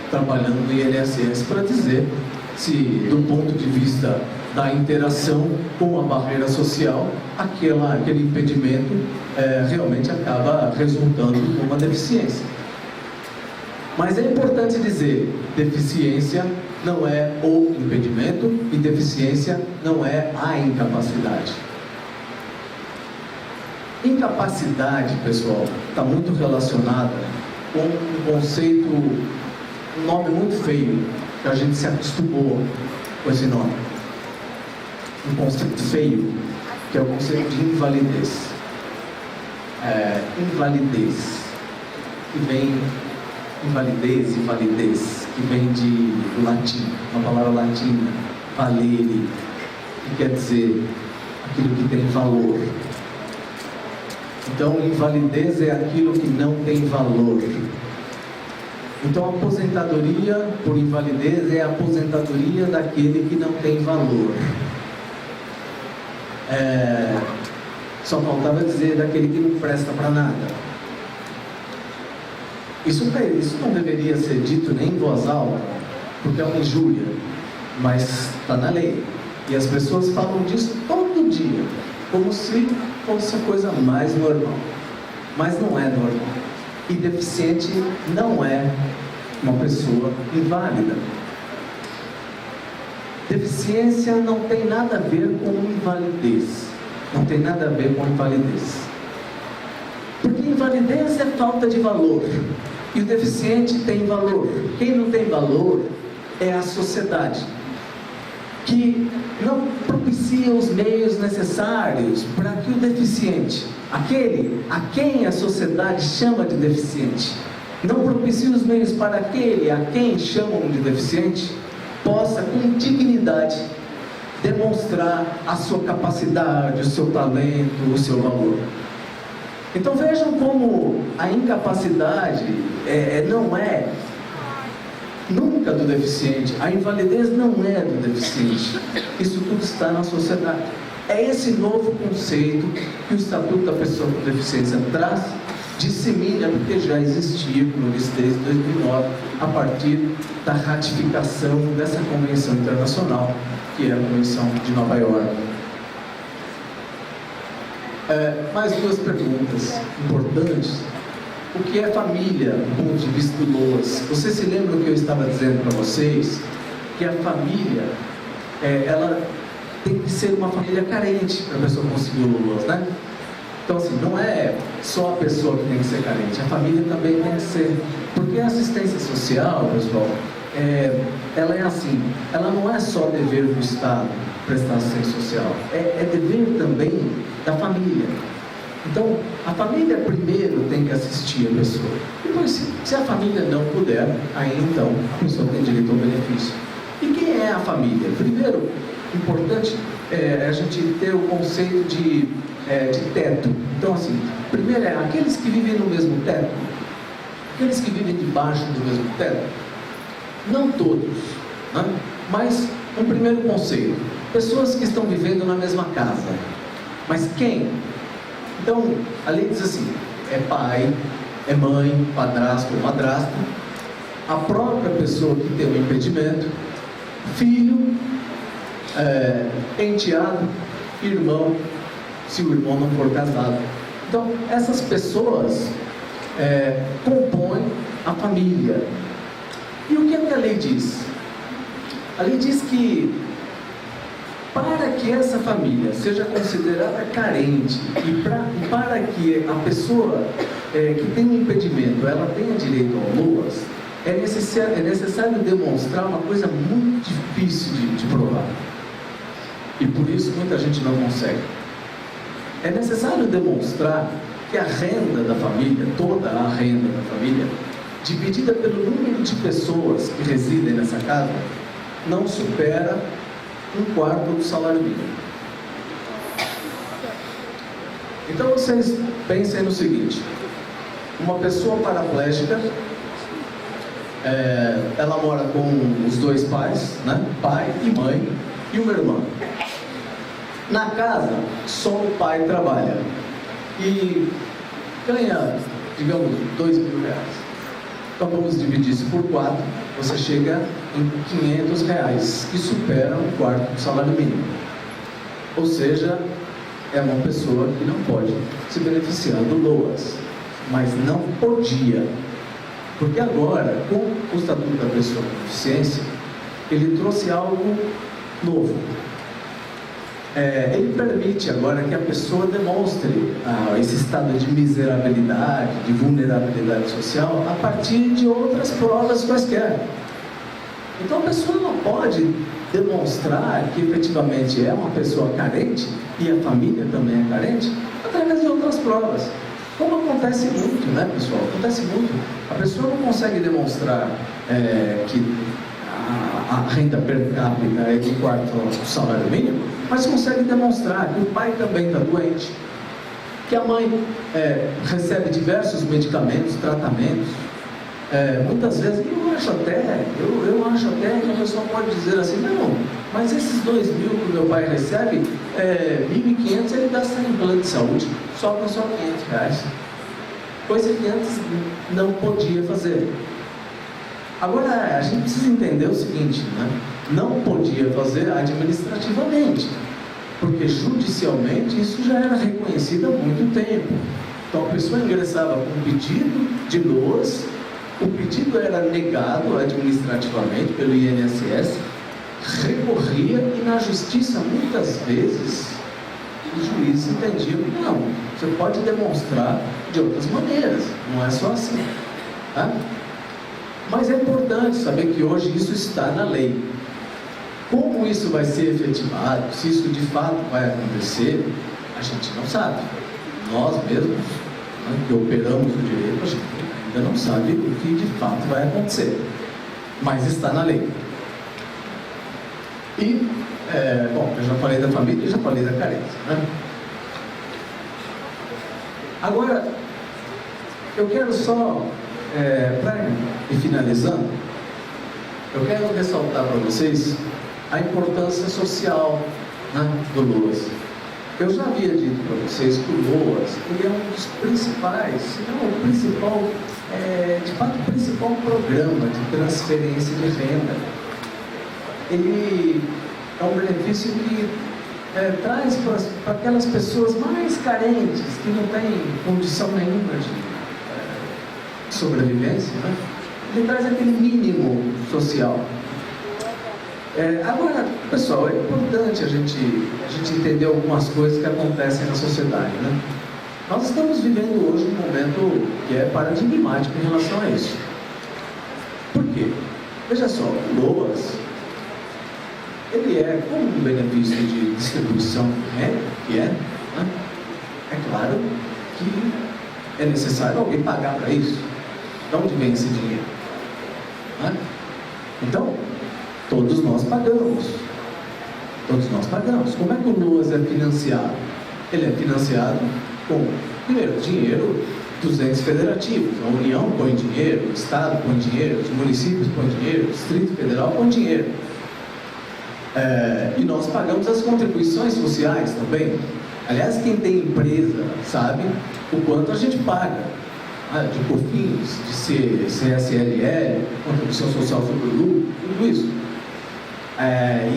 trabalhando no INSS para dizer se, do ponto de vista da interação com a barreira social, aquele impedimento realmente acaba resultando em uma deficiência. Mas é importante dizer, deficiência não é o impedimento e deficiência não é a incapacidade. Incapacidade, pessoal, está muito relacionada com um conceito, um nome muito feio, que a gente se acostumou com esse nome. Um conceito feio, que é o conceito de invalidez. invalidez, que vem invalidez e validez, que vem do latim, uma palavra latina, valere, que quer dizer aquilo que tem valor. Então, invalidez é aquilo que não tem valor. Então, a aposentadoria por invalidez é a aposentadoria daquele que não tem valor. Só faltava dizer daquele que não presta para nada. Isso não deveria ser dito nem em voz alta, porque é uma injúria, mas está na lei. E as pessoas falam disso todo dia, como se fosse a coisa mais normal. Mas não é normal. E deficiente não é uma pessoa inválida. Deficiência não tem nada a ver com invalidez. Não tem nada a ver com invalidez. Porque invalidez é falta de valor. E o deficiente tem valor. Quem não tem valor é a sociedade, que não propicia os meios necessários para que o deficiente, aquele a quem a sociedade chama de deficiente, não propicia os meios para aquele a quem chamam de deficiente, possa com dignidade demonstrar a sua capacidade, o seu talento, o seu valor. Então vejam como a incapacidade não é nunca do deficiente, a invalidez não é do deficiente. Isso tudo está na sociedade. É esse novo conceito que o Estatuto da Pessoa com Deficiência traz, dissemina, porque já existia, como eu disse, desde 2009, a partir da ratificação dessa convenção internacional, que é a Convenção de Nova York. Mais duas perguntas importantes. O que é família, do ponto de vista do LOAS? Vocês se lembram que eu estava dizendo para vocês que a família, ela tem que ser uma família carente para a pessoa conseguir o LOAS, né? Então, assim, não é só a pessoa que tem que ser carente, a família também tem que ser. Porque a assistência social, pessoal, ela é assim, ela não é só dever do Estado prestar assistência social, é dever também da família. Então, a família primeiro tem que assistir a pessoa. Depois, se a família não puder, aí então a pessoa tem direito ao benefício. E quem é a família? Primeiro, importante a gente ter o conceito de teto. Então, assim, primeiro aqueles que vivem no mesmo teto, aqueles que vivem debaixo do mesmo teto. Não todos, né? Mas um primeiro conceito: pessoas que estão vivendo na mesma casa. Mas quem? Então, a lei diz assim: é pai, é mãe, padrasto ou madrasta, a própria pessoa que tem o impedimento, filho, enteado, irmão, se o irmão não for casado. Então, essas pessoas compõem a família. E o que a lei diz? A lei diz que para que essa família seja considerada carente e para que a pessoa que tem um impedimento, ela tenha direito ao LOAS, é necessário demonstrar uma coisa muito difícil de provar. E por isso muita gente não consegue. É necessário demonstrar que a renda da família, toda a renda da família, dividida pelo número de pessoas que residem nessa casa, não supera 1/4 do salário mínimo. Então vocês pensem no seguinte: uma pessoa paraplégica, ela mora com os dois pais, né? Pai e mãe, e uma irmã. Na casa, só o pai trabalha e ganha, digamos, R$2.000. Então vamos dividir isso por 4, você chega em R$500, que supera 1/4 do salário mínimo. Ou seja, é uma pessoa que não pode se beneficiar do LOAS, mas não podia. Porque agora, com o Estatuto da Pessoa com Deficiência, ele trouxe algo novo. Ele permite agora que a pessoa demonstre esse estado de miserabilidade, de vulnerabilidade social, a partir de outras provas quaisquer. Então a pessoa não pode demonstrar que efetivamente é uma pessoa carente, e a família também é carente, através de outras provas. Como acontece muito, né, pessoal? Acontece muito. A pessoa não consegue demonstrar que a renda per capita é de quarto ao salário mínimo, mas consegue demonstrar que o pai também está doente, que a mãe recebe diversos medicamentos, tratamentos. Muitas vezes, eu acho até que a pessoa pode dizer assim, não, mas esses 2.000 que o meu pai recebe, 1.500 ele gasta em plano de saúde, sobra só R$500. Coisa que antes não podia fazer. Agora, a gente precisa entender o seguinte, né? Não podia fazer administrativamente, porque judicialmente isso já era reconhecido há muito tempo. Então a pessoa ingressava com um pedido de LOAS, o pedido era negado administrativamente pelo INSS, recorria e na justiça muitas vezes os juízes entendiam que não, você pode demonstrar de outras maneiras, não é só assim, tá? Mas é importante saber que hoje isso está na lei. Como isso vai ser efetivado, se isso de fato vai acontecer, a gente não sabe. Nós mesmos, né, que operamos o direito, a gente ainda não sabe o que de fato vai acontecer. Mas está na lei. E, bom, eu já falei da família e já falei da carência, né? Agora, eu quero só, para ir finalizando, eu quero ressaltar para vocês a importância social, né, do LOAS. Eu já havia dito para vocês que o LOAS ele é um dos principais, se não o principal, de fato o principal programa de transferência de renda. Ele é um benefício que traz para aquelas pessoas mais carentes, que não têm condição nenhuma de sobrevivência, né? Ele traz aquele mínimo social. Agora, pessoal, é importante a gente entender algumas coisas que acontecem na sociedade, né? Nós estamos vivendo hoje um momento que é paradigmático em relação a isso. Por quê? Veja só, o LOAS, ele é como um benefício de distribuição que né? É claro que é necessário alguém pagar para isso. De onde vem esse dinheiro? Né? Então, todos nós pagamos. Todos nós pagamos. Como é que o LOAS é financiado? Ele é financiado com, primeiro, dinheiro dos entes federativos. A União põe dinheiro, o Estado põe dinheiro, os municípios põem dinheiro, o Distrito Federal põe dinheiro. E nós pagamos as contribuições sociais também. Aliás, quem tem empresa sabe o quanto a gente paga. De COFINS, de CSLL, contribuição social sobre o lucro, tudo isso.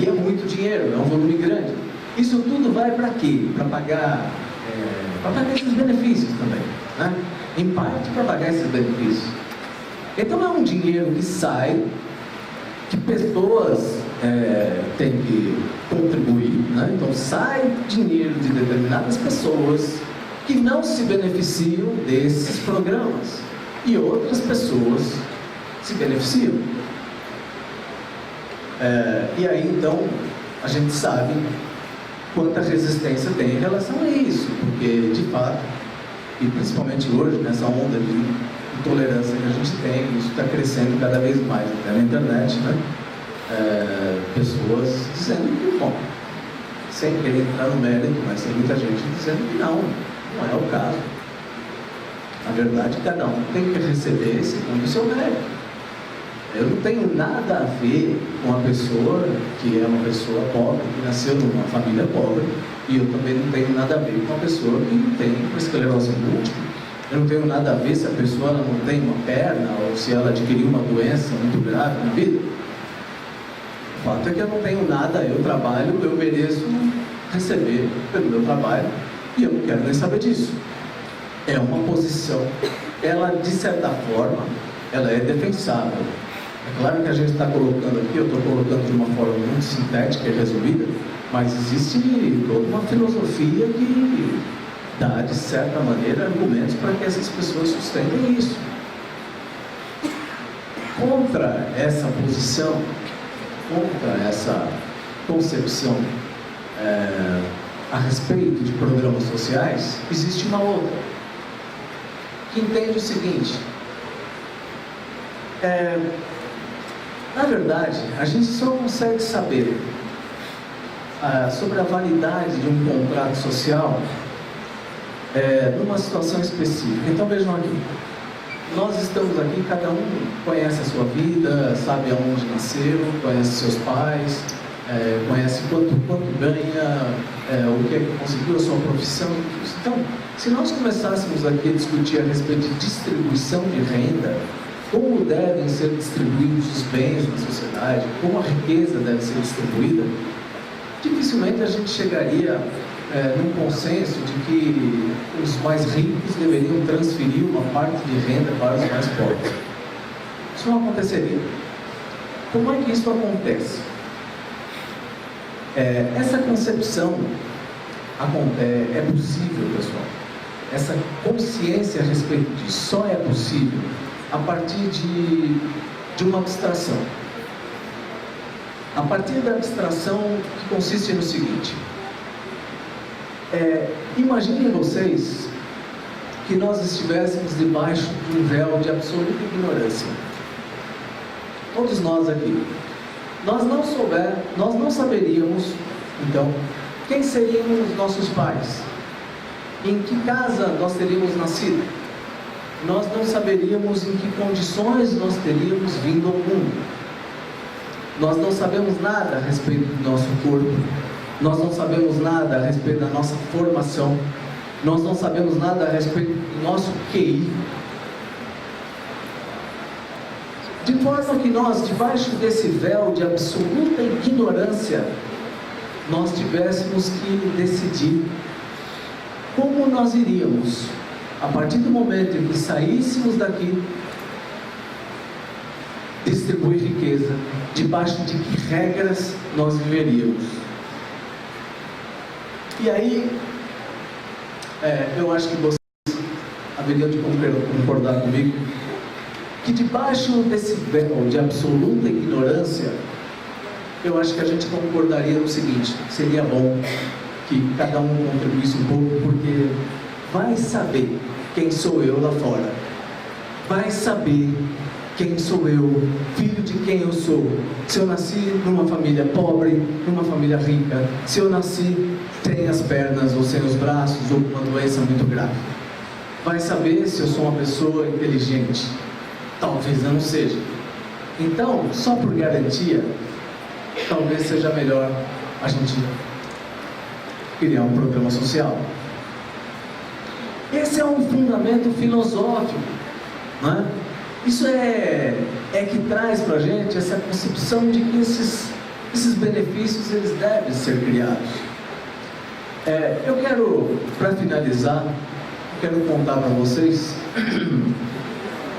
E é muito dinheiro, é um volume grande. Isso tudo vai para quê? Para pagar esses benefícios também, né? Em parte para pagar esses benefícios. Então é um dinheiro que sai, que pessoas têm que contribuir, né? Então sai dinheiro de determinadas pessoas que não se beneficiam desses programas e outras pessoas se beneficiam. E aí então a gente sabe quanta resistência tem em relação a isso, porque de fato, e principalmente hoje, nessa onda de intolerância que a gente tem, isso está crescendo cada vez mais, até na internet, né? Pessoas dizendo que, bom, sem querer entrar no mérito, mas tem muita gente dizendo que não é o caso. Na verdade, cada um tem que receber segundo o seu mérito. Eu não tenho nada a ver com a pessoa que é uma pessoa pobre, que nasceu numa família pobre, e eu também não tenho nada a ver com a pessoa que tem uma esclerose múltipla. Eu não tenho nada a ver se a pessoa ela não tem uma perna ou se ela adquiriu uma doença muito grave na vida. O fato é que eu não tenho nada, eu trabalho, eu mereço receber pelo meu trabalho e eu não quero nem saber disso. É uma posição, ela de certa forma, ela é defensável. É claro que a gente está colocando aqui, eu estou colocando de uma forma muito sintética e resumida, mas existe toda uma filosofia que dá, de certa maneira, argumentos para que essas pessoas sustentem isso. Contra essa posição, contra essa concepção a respeito de programas sociais, existe uma outra. que entende o seguinte: na verdade, a gente só consegue saber sobre a validade de um contrato social numa situação específica. Então vejam aqui, nós estamos aqui, cada um conhece a sua vida, sabe aonde nasceu, conhece seus pais, conhece quanto ganha, o que é que conseguiu, a sua profissão. Então, se nós começássemos aqui a discutir a respeito de distribuição de renda, como devem ser distribuídos os bens na sociedade, como a riqueza deve ser distribuída, dificilmente a gente chegaria num consenso de que os mais ricos deveriam transferir uma parte de renda para os mais pobres. Isso não aconteceria. Como é que isso acontece? Essa concepção é possível, pessoal. Essa consciência a respeito disso só é possível a partir de uma abstração. A partir da abstração que consiste no seguinte: imaginem vocês que nós estivéssemos debaixo de um véu de absoluta ignorância. Todos nós aqui. Nós não saberíamos, então, quem seriam os nossos pais, em que casa nós teríamos nascido. Nós não saberíamos em que condições nós teríamos vindo ao mundo. Nós não sabemos nada a respeito do nosso corpo. Nós não sabemos nada a respeito da nossa formação. Nós não sabemos nada a respeito do nosso QI. De forma que nós, debaixo desse véu de absoluta ignorância, nós tivéssemos que decidir como nós iríamos, a partir do momento em que saíssemos daqui, distribuir riqueza, debaixo de que regras nós viveríamos. E aí, eu acho que vocês haveriam de concordar comigo, que debaixo desse véu de absoluta ignorância, eu acho que a gente concordaria no seguinte: seria bom que cada um contribuísse um pouco, porque vai saber quem sou eu lá fora, vai saber quem sou eu, filho de quem eu sou, se eu nasci numa família pobre, numa família rica, se eu nasci sem as pernas ou sem os braços ou com uma doença muito grave, vai saber se eu sou uma pessoa inteligente. Talvez eu não seja. Então, só por garantia, talvez seja melhor a gente criar um programa social. Esse é um fundamento filosófico, né? Isso é que traz para a gente essa concepção de que esses benefícios eles devem ser criados. Eu quero, para finalizar, contar para vocês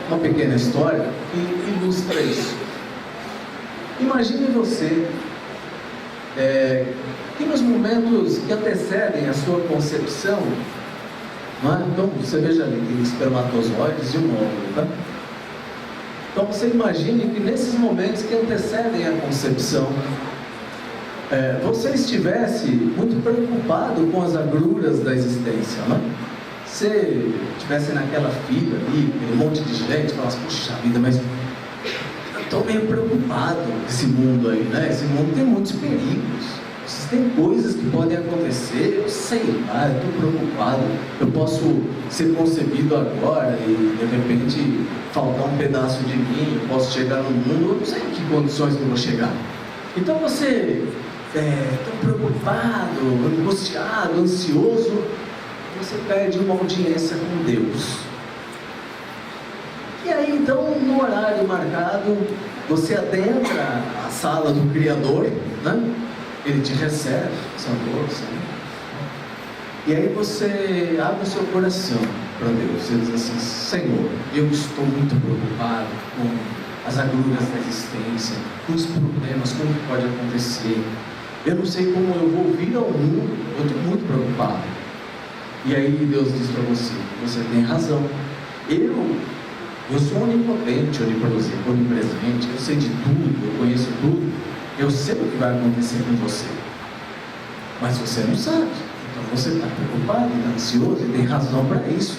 uma pequena história que ilustra isso. Imagine você que nos momentos que antecedem a sua concepção, não é? Então você veja ali, tem espermatozoides e um óvulo, tá? Então você imagine que nesses momentos que antecedem a concepção, você estivesse muito preocupado com as agruras da existência, não é? Você estivesse naquela fila ali, aquele monte de gente, falasse: puxa vida, mas eu estou meio preocupado com esse mundo aí, né? Esse mundo tem muitos perigos, tem coisas que podem acontecer, eu sei lá, eu estou preocupado, eu posso ser concebido agora e de repente faltar um pedaço de mim, eu posso chegar no mundo, eu não sei em que condições eu vou chegar. Então você tão preocupado, angustiado, ansioso, você perde uma audiência com Deus. E aí então, no horário marcado, você adentra a sala do Criador, né? Ele te recebe, Senhor, e aí você abre o seu coração para Deus. Você diz assim: Senhor, eu estou muito preocupado com as agruras da existência, com os problemas, como que pode acontecer. Eu não sei como eu vou vir ao mundo, eu estou muito preocupado. E aí Deus diz para você: você tem razão, eu sou onipotente, onipresente, eu sei de tudo, eu conheço tudo, eu sei o que vai acontecer com você, mas você não sabe. Então você está preocupado, está ansioso e tem razão para isso.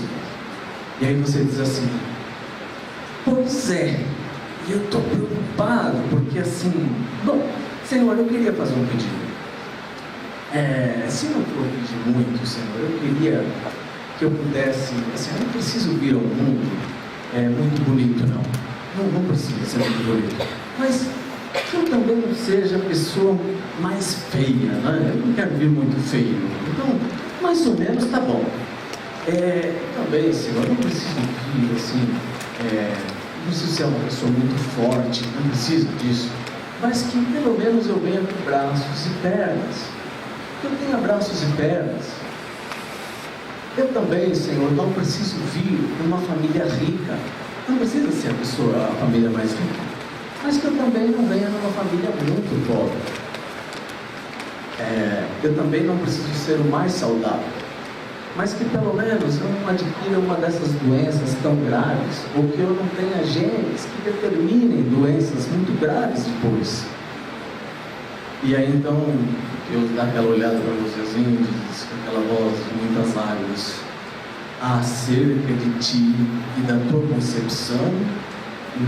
E aí você diz assim: pois é, eu estou preocupado, porque assim, bom, Senhor, eu queria fazer um pedido. Se não for pedir muito, Senhor, eu queria que eu pudesse, assim, eu não preciso vir ao mundo muito bonito, não precisa ser muito bonito, mas que eu também não seja a pessoa mais feia, né? Eu não quero vir muito feio, então, mais ou menos tá bom. Também, Senhor, eu não preciso vir assim, não preciso ser uma pessoa muito forte, não preciso disso, mas que pelo menos eu venha com braços e pernas, que eu tenha braços e pernas. Eu também, Senhor, não preciso vir de uma família rica, não precisa ser a família mais rica, mas que eu também não venha numa família muito pobre. Eu também não preciso ser o mais saudável, mas que pelo menos eu não adquira uma dessas doenças tão graves, ou que eu não tenha genes que determinem doenças muito graves depois. E aí então, eu dá aquela olhada para vocês e diz com aquela voz de muitas lágrimas: acerca de ti e da tua concepção,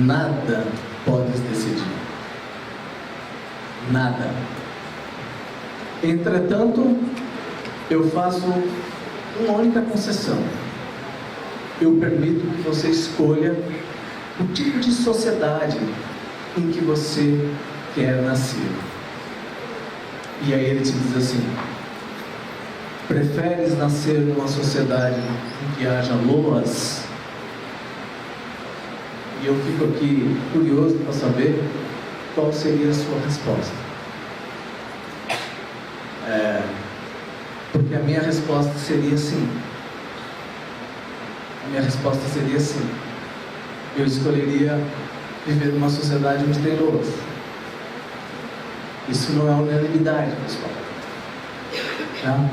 nada podes decidir. Nada. Entretanto, eu faço uma única concessão. Eu permito que você escolha o tipo de sociedade em que você quer nascer. E aí ele te diz assim: preferes nascer numa sociedade em que haja loas? E eu fico aqui curioso para saber qual seria a sua resposta. Porque a minha resposta seria sim. A minha resposta seria sim. Eu escolheria viver numa sociedade onde tem loas. Isso não é unanimidade, pessoal. Tá?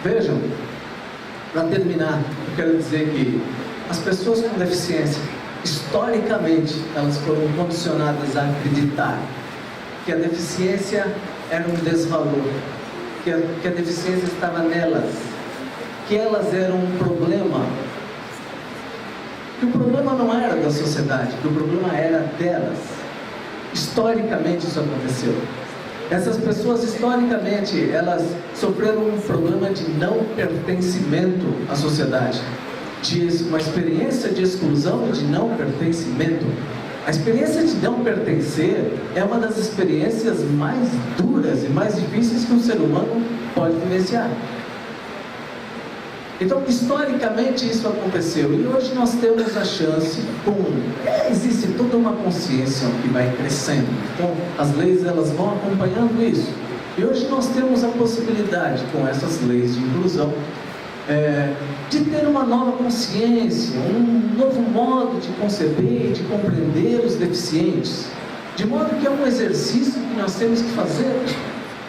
Vejam, para terminar, eu quero dizer que as pessoas com deficiência, historicamente, elas foram condicionadas a acreditar que a deficiência era um desvalor, que a deficiência estava nelas, que elas eram um problema, que o problema não era da sociedade, que o problema era delas. Historicamente isso aconteceu. Essas pessoas, historicamente, elas sofreram um problema de não pertencimento à sociedade, de uma experiência de exclusão e de não pertencimento. A experiência de não pertencer é uma das experiências mais duras e mais difíceis que um ser humano pode vivenciar. Então, historicamente isso aconteceu, e hoje nós temos a chance, existe toda uma consciência que vai crescendo, então as leis elas vão acompanhando isso, e hoje nós temos a possibilidade, com essas leis de inclusão, de ter uma nova consciência, um novo modo de conceber e de compreender os deficientes, de modo que é um exercício que nós temos que fazer.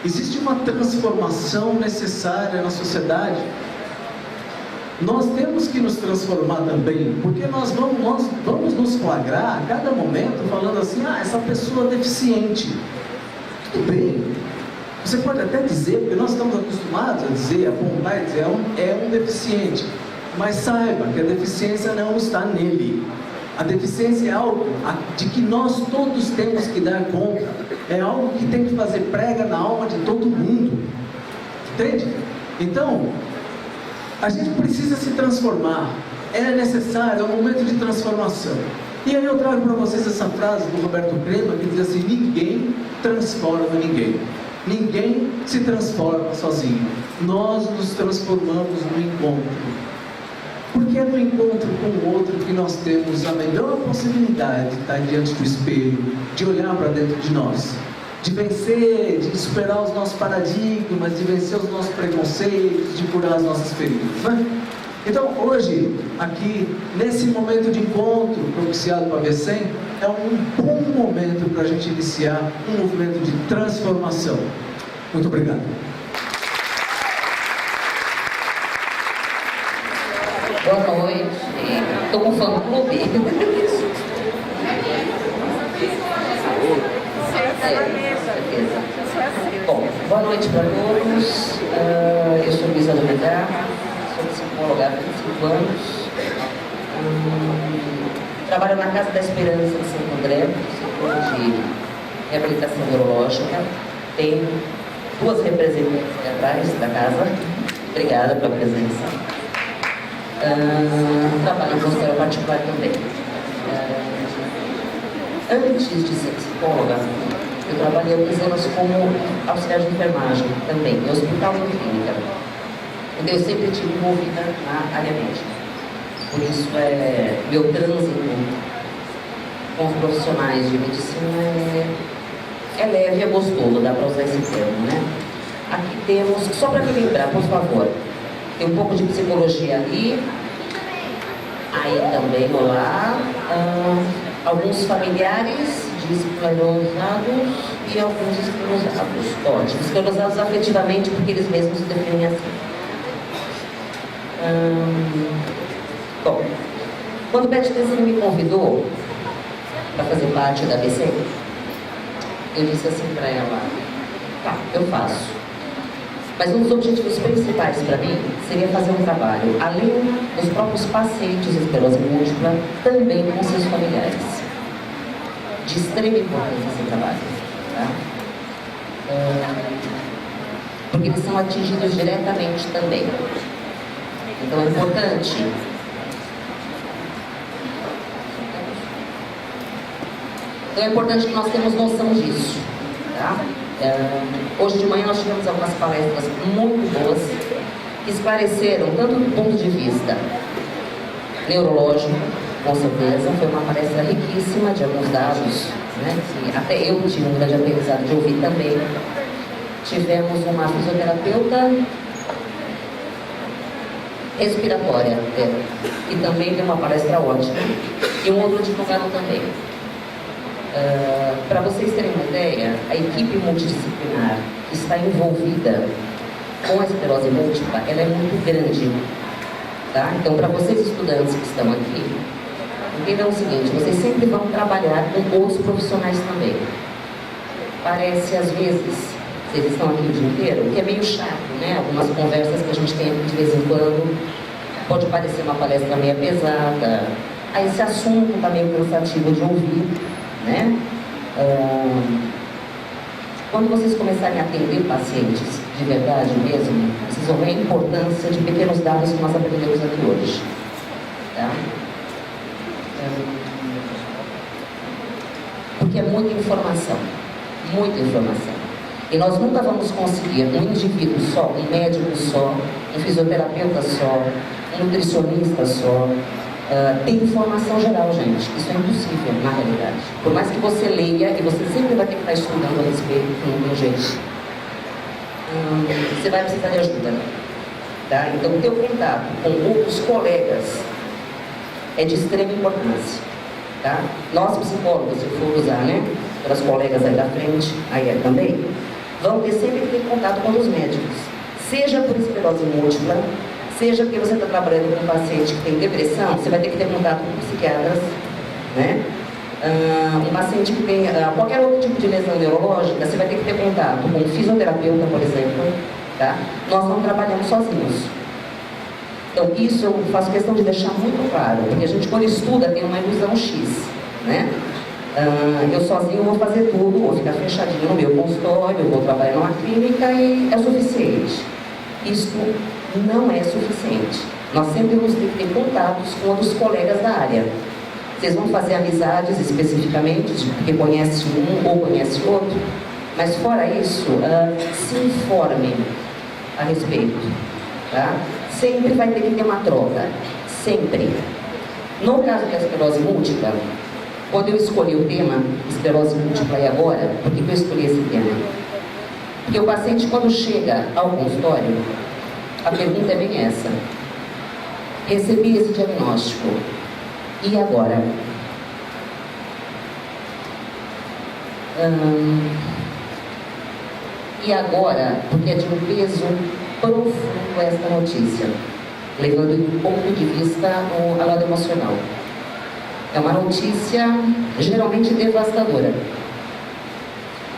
Existe uma transformação necessária na sociedade. Nós temos que nos transformar também, porque nós vamos nos flagrar a cada momento falando assim: essa pessoa é deficiente. Tudo bem, você pode até dizer, porque nós estamos acostumados a dizer, apontar e dizer, é um deficiente, mas saiba que a deficiência não está nele. A deficiência é algo de que nós todos temos que dar conta, é algo que tem que fazer prega na alma de todo mundo, entende? Então, a gente precisa se transformar, é necessário, é um momento de transformação. E aí eu trago para vocês essa frase do Roberto Crema, que diz assim: ninguém transforma ninguém, ninguém se transforma sozinho, nós nos transformamos no encontro, porque é no encontro com o outro que nós temos a melhor possibilidade de estar diante do espelho, de olhar para dentro de nós, de vencer, de superar os nossos paradigmas, de vencer os nossos preconceitos, de curar as nossas feridas, né? Então hoje, aqui, nesse momento de encontro propiciado para a V100, é um bom momento para a gente iniciar um movimento de transformação. Muito obrigado. Boa noite. Estou com fã clube. Bom, boa noite para todos. Eu sou Luísa Lomegar, sou psicóloga psicóloga há 25 anos. Trabalho na Casa da Esperança em Santo André, setor de reabilitação neurológica. Tenho 2 representantes aí atrás da casa. Obrigada pela presença. Trabalho em consultório particular também. Antes de ser psicóloga, eu trabalhei alguns anos como auxiliar de enfermagem também, em hospital e clínica. Então eu sempre estive envolvida na área médica. Por isso, meu trânsito com os profissionais de medicina é leve, é gostoso, dá para usar esse termo, né? Aqui temos, só para me lembrar, por favor, tem um pouco de psicologia ali, aí também, olá, alguns familiares de esclerosados e alguns esclerosados. Ótimo, esclerosados afetivamente, porque eles mesmos se definem assim. Bom, quando o Beth Tesino me convidou para fazer parte da ABC, eu disse assim para ela, tá, eu faço. Mas um dos objetivos principais para mim seria fazer um trabalho, além dos próprios pacientes de esclerose múltipla, também com seus familiares. De extrema importância esse trabalho, tá? Porque eles são atingidos diretamente também. Então é importante que nós tenhamos noção disso, tá? Hoje de manhã nós tivemos algumas palestras muito boas que esclareceram tanto do ponto de vista neurológico, com certeza, foi uma palestra riquíssima de alguns dados, né, que até eu tive um grande aprendizado de ouvir também. Tivemos uma fisioterapeuta respiratória, que também deu uma palestra ótima, e um outro advogado também. Para vocês terem uma ideia, a equipe multidisciplinar que está envolvida com a esclerose múltipla, ela é muito grande, tá? Então, para vocês estudantes que estão aqui, entendam o seguinte, vocês sempre vão trabalhar com outros profissionais também. Parece, às vezes, vocês estão aqui o dia inteiro, que é meio chato, né? Algumas conversas que a gente tem aqui de vez em quando, pode parecer uma palestra meio pesada, aí esse assunto está meio cansativo de ouvir, né? Quando vocês começarem a atender pacientes de verdade mesmo, vocês vão ver a importância de pequenos dados que nós aprendemos aqui hoje, tá? Porque é muita informação, e nós nunca vamos conseguir um indivíduo só, um médico só, um fisioterapeuta só, um nutricionista só, ter informação geral, gente. Isso é impossível, na realidade. Por mais que você leia, e você sempre vai ter que estar estudando a respeito, não tem jeito. Você vai precisar de ajuda, tá? Então, o teu contato com outros colegas é de extrema importância, tá? Nós, psicólogos, se for usar, né, pelas colegas aí da frente, aí também, vão ter sempre que ter contato com os médicos. Seja por esclerose múltipla, seja porque você está trabalhando com um paciente que tem depressão, você vai ter que ter contato com psiquiatras, né? Um paciente que tem qualquer outro tipo de lesão neurológica, você vai ter que ter contato com um fisioterapeuta, por exemplo, tá? Nós não trabalhamos sozinhos. Então, isso eu faço questão de deixar muito claro, porque a gente, quando estuda, tem uma ilusão X, né? Eu sozinho vou fazer tudo, vou ficar fechadinho no meu consultório, vou trabalhar numa clínica e é suficiente. Isso não é suficiente. Nós sempre vamos ter que ter contatos com outros colegas da área. Vocês vão fazer amizades especificamente, porque conhece um ou conhece outro, mas fora isso, se informe a respeito, tá? Sempre vai ter que ter uma troca, sempre. No caso da esclerose múltipla, quando eu escolhi o tema esclerose múltipla e agora, por que eu escolhi esse tema? Porque o paciente, quando chega ao consultório, a pergunta é bem essa: recebi esse diagnóstico, e agora? E agora, porque é de um peso profundo esta notícia, levando em ponto de vista ao lado emocional. É uma notícia geralmente devastadora.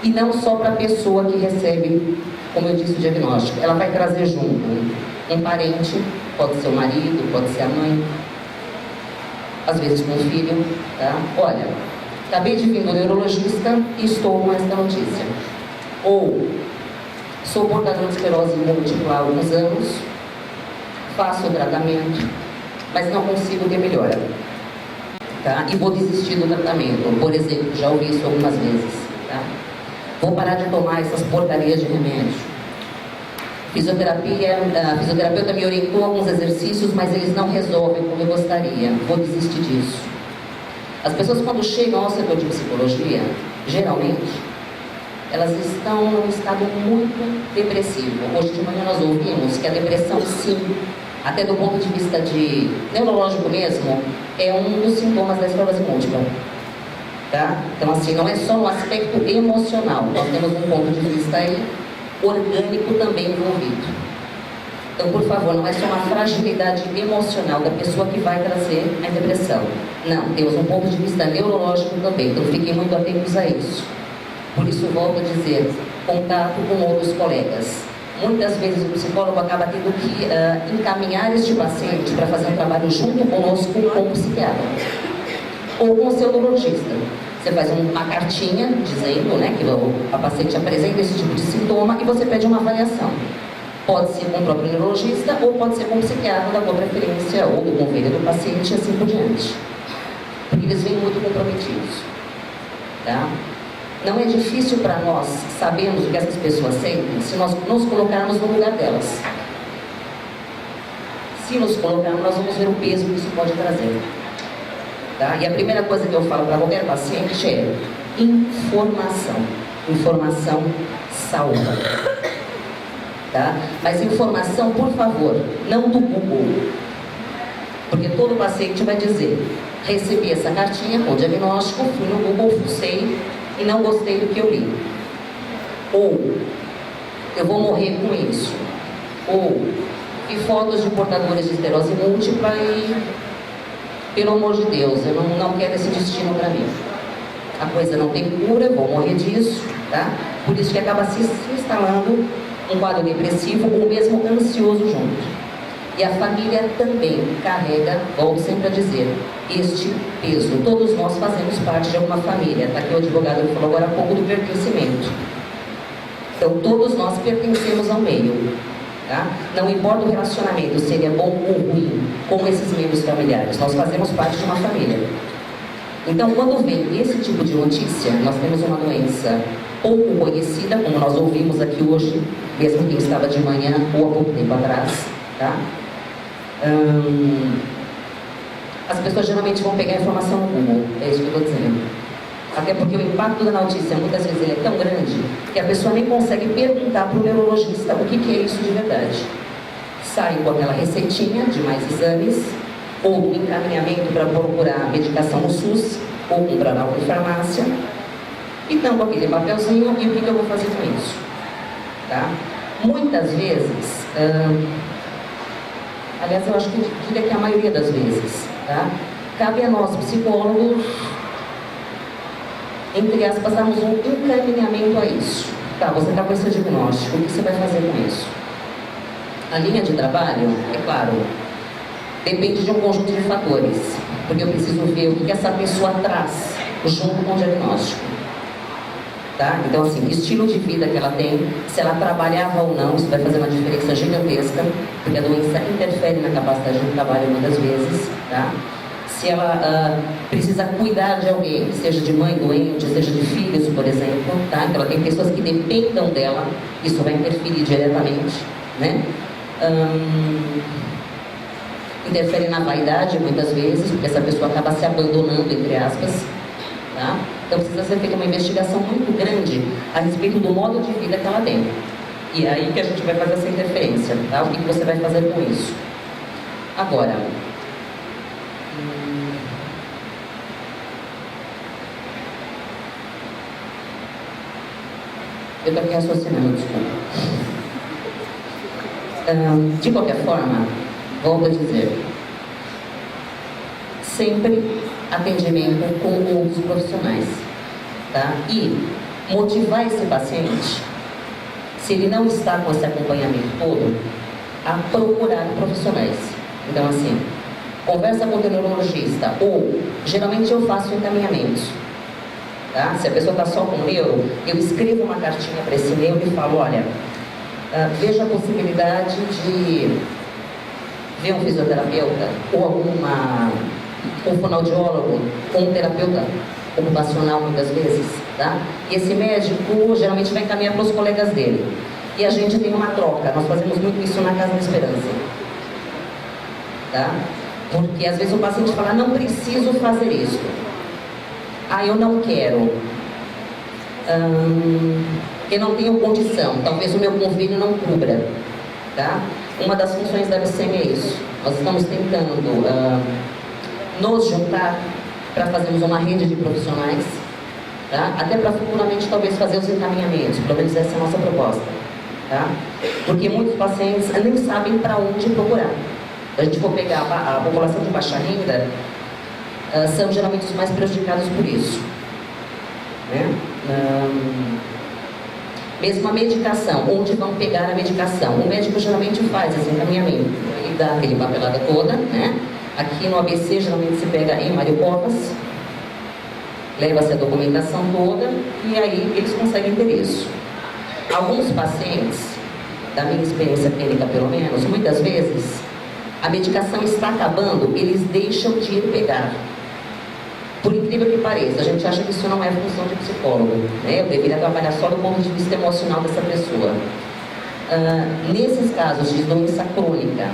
E não só para a pessoa que recebe como eu disse, o diagnóstico, ela vai trazer junto um parente, pode ser o marido, pode ser a mãe, às vezes com o filho, tá? Olha, acabei de vir do neurologista e estou com esta notícia. Ou, sou portador de esclerose múltipla há alguns anos, faço o tratamento, mas não consigo ter melhora. Tá? E vou desistir do tratamento. Por exemplo, já ouvi isso algumas vezes. Tá? Vou parar de tomar essas porcarias de remédio. A fisioterapeuta me orientou alguns exercícios, mas eles não resolvem como eu gostaria. Vou desistir disso. As pessoas, quando chegam ao setor de psicologia, geralmente, elas estão num estado muito depressivo. Hoje de manhã nós ouvimos que a depressão, sim, até do ponto de vista de neurológico mesmo, é um dos sintomas da esclerose múltipla. Tá? Então, assim, não é só no aspecto emocional. Nós temos um ponto de vista aí orgânico também envolvido. Então, por favor, não é só uma fragilidade emocional da pessoa que vai trazer a depressão. Não, temos um ponto de vista neurológico também. Então, fiquem muito atentos a isso. Por isso, volto a dizer, contato com outros colegas. Muitas vezes o psicólogo acaba tendo que encaminhar este paciente para fazer um trabalho junto conosco com o psiquiatra ou com o seu neurologista. Você faz uma cartinha dizendo, né, que a paciente apresenta esse tipo de sintoma e você pede uma avaliação. Pode ser com o próprio neurologista ou pode ser com o psiquiatra da tua preferência ou do convênio do paciente e assim por diante. Porque eles vêm muito comprometidos. Tá? Não é difícil para nós sabermos o que essas pessoas sentem se nós nos colocarmos no lugar delas. Se nos colocarmos, nós vamos ver o peso que isso pode trazer. Tá? E a primeira coisa que eu falo para qualquer paciente é informação. Informação salva. Tá? Mas informação, por favor, não do Google. Porque todo paciente vai dizer: recebi essa cartinha com diagnóstico, fui no Google, fucei e não gostei do que eu li. Ou, eu vou morrer com isso. Ou, vi fotos de portadores de esclerose múltipla e, pelo amor de Deus, eu não quero esse destino para mim. A coisa não tem cura, eu vou morrer disso, tá? Por isso que acaba se instalando um quadro depressivo ou mesmo ansioso junto. E a família também carrega, volto sempre a dizer, este peso. Todos nós fazemos parte de alguma família. Está aqui o advogado que falou agora há pouco do pertencimento. Então, todos nós pertencemos ao meio. Tá? Não importa o relacionamento, se ele é bom ou ruim, com esses membros familiares. Nós fazemos parte de uma família. Então, quando vem esse tipo de notícia, nós temos uma doença pouco conhecida, como nós ouvimos aqui hoje, mesmo quem estava de manhã ou há pouco tempo atrás. Tá? As pessoas geralmente vão pegar a informação no Google, é isso que eu estou dizendo. Até porque o impacto da notícia muitas vezes ele é tão grande que a pessoa nem consegue perguntar para o neurologista o que é isso de verdade. Sai com aquela receitinha de mais exames, ou do encaminhamento para procurar medicação no SUS, ou comprar algo em farmácia, e tampa aquele papelzinho e o que eu vou fazer com isso? Tá? Muitas vezes, aliás, eu acho que diria que a maioria das vezes, tá? Cabe a nós, psicólogos, entre aspas, darmos um encaminhamento a isso. Tá, você está com esse diagnóstico, o que você vai fazer com isso? A linha de trabalho, é claro, depende de um conjunto de fatores, porque eu preciso ver o que essa pessoa traz junto com o diagnóstico. Tá? Então, assim, estilo de vida que ela tem, se ela trabalhava ou não, isso vai fazer uma diferença gigantesca, porque a doença interfere na capacidade de trabalho muitas vezes, tá? Se ela precisa cuidar de alguém, seja de mãe doente, seja de filhos, por exemplo, tá? Então, ela tem pessoas que dependam dela, isso vai interferir diretamente, né? Interfere na vaidade, muitas vezes, porque essa pessoa acaba se abandonando, entre aspas, tá? Então precisa ser feita uma investigação muito grande a respeito do modo de vida que ela tem. E é aí que a gente vai fazer essa interferência, tá? O que você vai fazer com isso? Agora, eu estou aqui raciocinando, desculpa. De qualquer forma, volto a dizer, sempre atendimento com outros profissionais, tá? E motivar esse paciente, se ele não está com esse acompanhamento todo, a procurar profissionais. Então, assim, conversa com o neurologista, ou geralmente eu faço encaminhamentos. Tá? Se a pessoa está só com neuro, eu escrevo uma cartinha para esse neuro e falo, olha, veja a possibilidade de ver um fisioterapeuta, ou um fonoaudiólogo, ou um terapeuta ocupacional muitas vezes, tá? E esse médico geralmente vai encaminhar para os colegas dele. E a gente tem uma troca, nós fazemos muito isso na Casa da Esperança. Tá? Porque às vezes o paciente fala, não preciso fazer isso. Eu não quero. Eu não tenho condição, talvez o meu convênio não cubra. Tá? Uma das funções da BCM é isso. Nós estamos tentando nos juntar para fazermos uma rede de profissionais, tá? Até para futuramente talvez fazer os encaminhamentos, pelo menos essa é a nossa proposta. Tá? Porque muitos pacientes nem sabem para onde procurar. Se a gente for pegar a população de baixa renda, são geralmente os mais prejudicados por isso. Né? Mesmo a medicação, onde vão pegar a medicação? O médico geralmente faz esse encaminhamento e dá aquele papelada toda, né? Aqui no ABC geralmente se pega em Maricopas, leva-se a documentação toda e aí eles conseguem ter isso. Alguns pacientes, da minha experiência clínica pelo menos, muitas vezes a medicação está acabando, eles deixam de ir pegar. Por incrível que pareça, a gente acha que isso não é função de psicólogo, né? Eu deveria trabalhar só do ponto de vista emocional dessa pessoa. Nesses casos de doença crônica,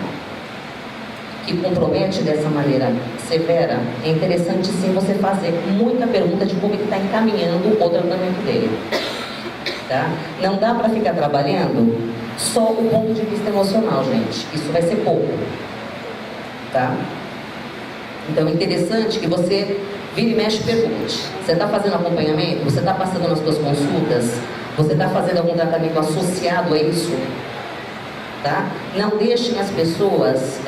que compromete dessa maneira severa, é interessante sim você fazer muita pergunta de como ele está encaminhando o tratamento dele. Tá? Não dá para ficar trabalhando só o ponto de vista emocional, gente. Isso vai ser pouco. Tá? Então é interessante que você vira e mexe e pergunte. Você está fazendo acompanhamento? Você está passando nas suas consultas? Você está fazendo algum tratamento associado a isso? Tá? Não deixem as pessoas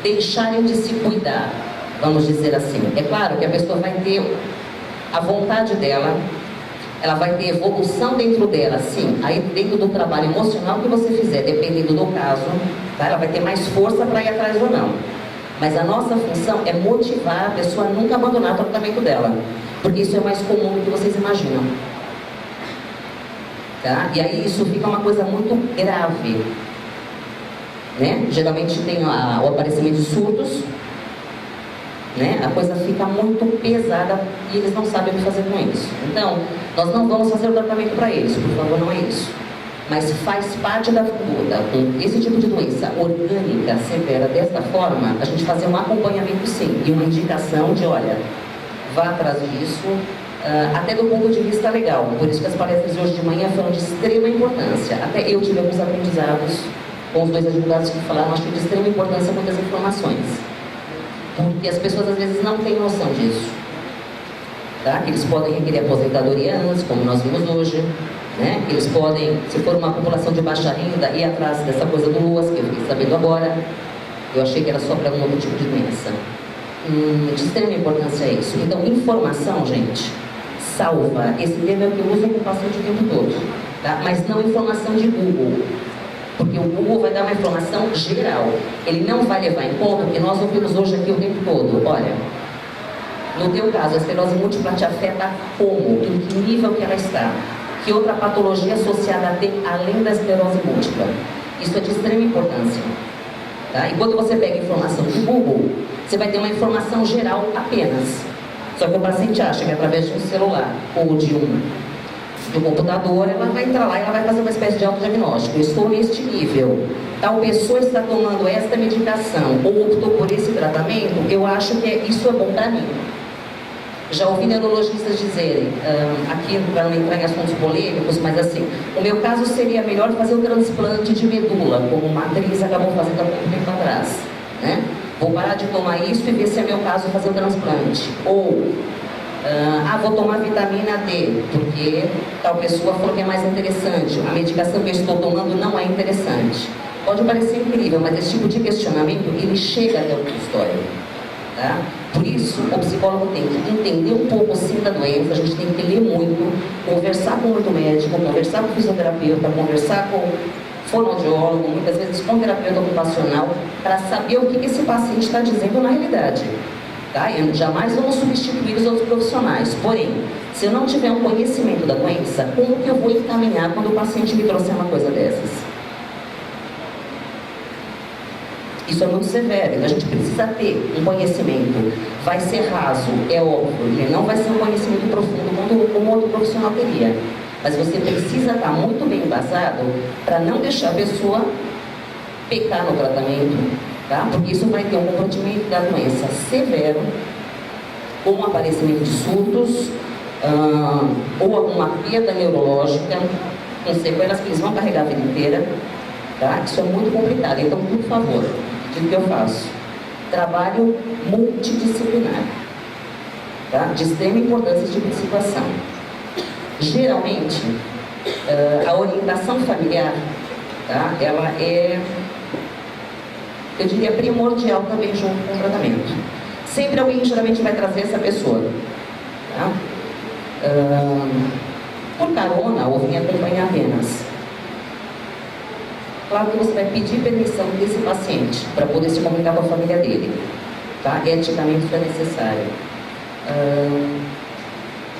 deixarem de se cuidar, vamos dizer assim. É claro que a pessoa vai ter a vontade dela, ela vai ter evolução dentro dela, sim. Aí dentro do trabalho emocional que você fizer, dependendo do caso, tá? Ela vai ter mais força para ir atrás ou não. Mas a nossa função é motivar a pessoa a nunca abandonar o tratamento dela, porque isso é mais comum do que vocês imaginam. Tá? E aí isso fica uma coisa muito grave, né? Geralmente tem o aparecimento de surtos, né? A coisa fica muito pesada e eles não sabem o que fazer com isso. Então, nós não vamos fazer o tratamento para eles, por favor, não é isso. Mas faz parte da conduta, com esse tipo de doença orgânica severa desta forma, a gente fazer um acompanhamento sim, e uma indicação de, olha, vá atrás disso, até do ponto de vista legal. Por isso que as palestras de hoje de manhã foram de extrema importância. Até eu tive alguns aprendizados com os dois advogados que falaram, acho que de extrema importância muitas informações. Porque as pessoas às vezes não têm noção disso. Tá? Que eles podem requerer aposentadoria antes, como nós vimos hoje. Né? Eles podem, se for uma população de baixa renda, ir atrás dessa coisa do LUAS, que eu fiquei sabendo agora. Eu achei que era só para um outro tipo de doença. De extrema importância é isso. Então, informação, gente, salva. Esse termo é o que eu uso com o paciente o tempo todo. Tá? Mas não informação de Google. Porque o Google vai dar uma informação geral. Ele não vai levar em conta, porque nós ouvimos hoje aqui o tempo todo. Olha, no teu caso, a esclerose múltipla te afeta como? Em que nível que ela está? Que outra patologia associada tem além da esclerose múltipla? Isso é de extrema importância. Tá? E quando você pega informação do Google, você vai ter uma informação geral apenas. Só que o paciente acha que através de um celular ou de um computador, ela vai entrar lá e ela vai fazer uma espécie de autodiagnóstico. Eu estou neste nível. Tal pessoa está tomando esta medicação ou optou por esse tratamento, eu acho que isso é bom para mim. Já ouvi neurologistas dizerem, aqui para não entrar em assuntos polêmicos, mas assim, o meu caso seria melhor fazer o transplante de medula, como uma atriz acabou fazendo há pouco tempo atrás. Né? Vou parar de tomar isso e ver se é meu caso fazer o transplante. Ou, vou tomar vitamina D, porque tal pessoa falou que é mais interessante. A medicação que eu estou tomando não é interessante. Pode parecer incrível, mas esse tipo de questionamento, ele chega até o consultório. Tá? Por isso, o psicólogo tem que entender um pouco sim da doença, a gente tem que ler muito, conversar com o médico, conversar com o fisioterapeuta, conversar com o fonoaudiólogo, muitas vezes com o terapeuta ocupacional, para saber o que esse paciente está dizendo na realidade. Tá? E jamais vamos substituir os outros profissionais. Porém, se eu não tiver um conhecimento da doença, como que eu vou encaminhar quando o paciente me trouxer uma coisa dessas? Isso é muito severo, então a gente precisa ter um conhecimento. Vai ser raso, é óbvio, ele não vai ser um conhecimento profundo como outro profissional teria. Mas você precisa estar muito bem embasado para não deixar a pessoa pecar no tratamento, tá? Porque isso vai ter um comprometimento da doença severo, como aparecimento de surtos, ou alguma perda neurológica, com sequelas que eles vão carregar a vida inteira. Tá? Isso é muito complicado, então, por favor, o que eu faço? Trabalho multidisciplinar, tá? De extrema importância esse tipo de situação. Geralmente, a orientação familiar, tá? Ela é, eu diria, primordial também junto com o tratamento. Sempre alguém geralmente vai trazer essa pessoa, tá? Por carona ou vir acompanhar apenas. Claro que você vai pedir permissão desse paciente para poder se comunicar com a família dele, tá? Eticamente isso é necessário.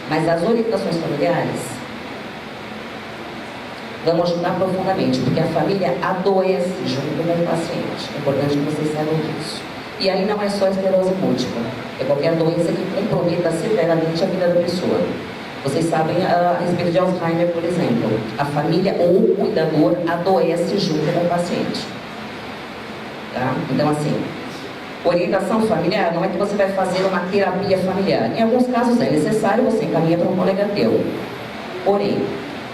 Mas as orientações familiares vão ajudar profundamente, porque a família adoece junto com o paciente. É importante que vocês saibam disso. E aí não é só esclerose múltipla, é qualquer doença que comprometa severamente a vida da pessoa. Vocês sabem a respeito de Alzheimer, por exemplo. A família ou o cuidador adoece junto com o paciente. Tá? Então, assim, orientação familiar não é que você vai fazer uma terapia familiar. Em alguns casos é necessário, você encaminha para um colega teu. Porém,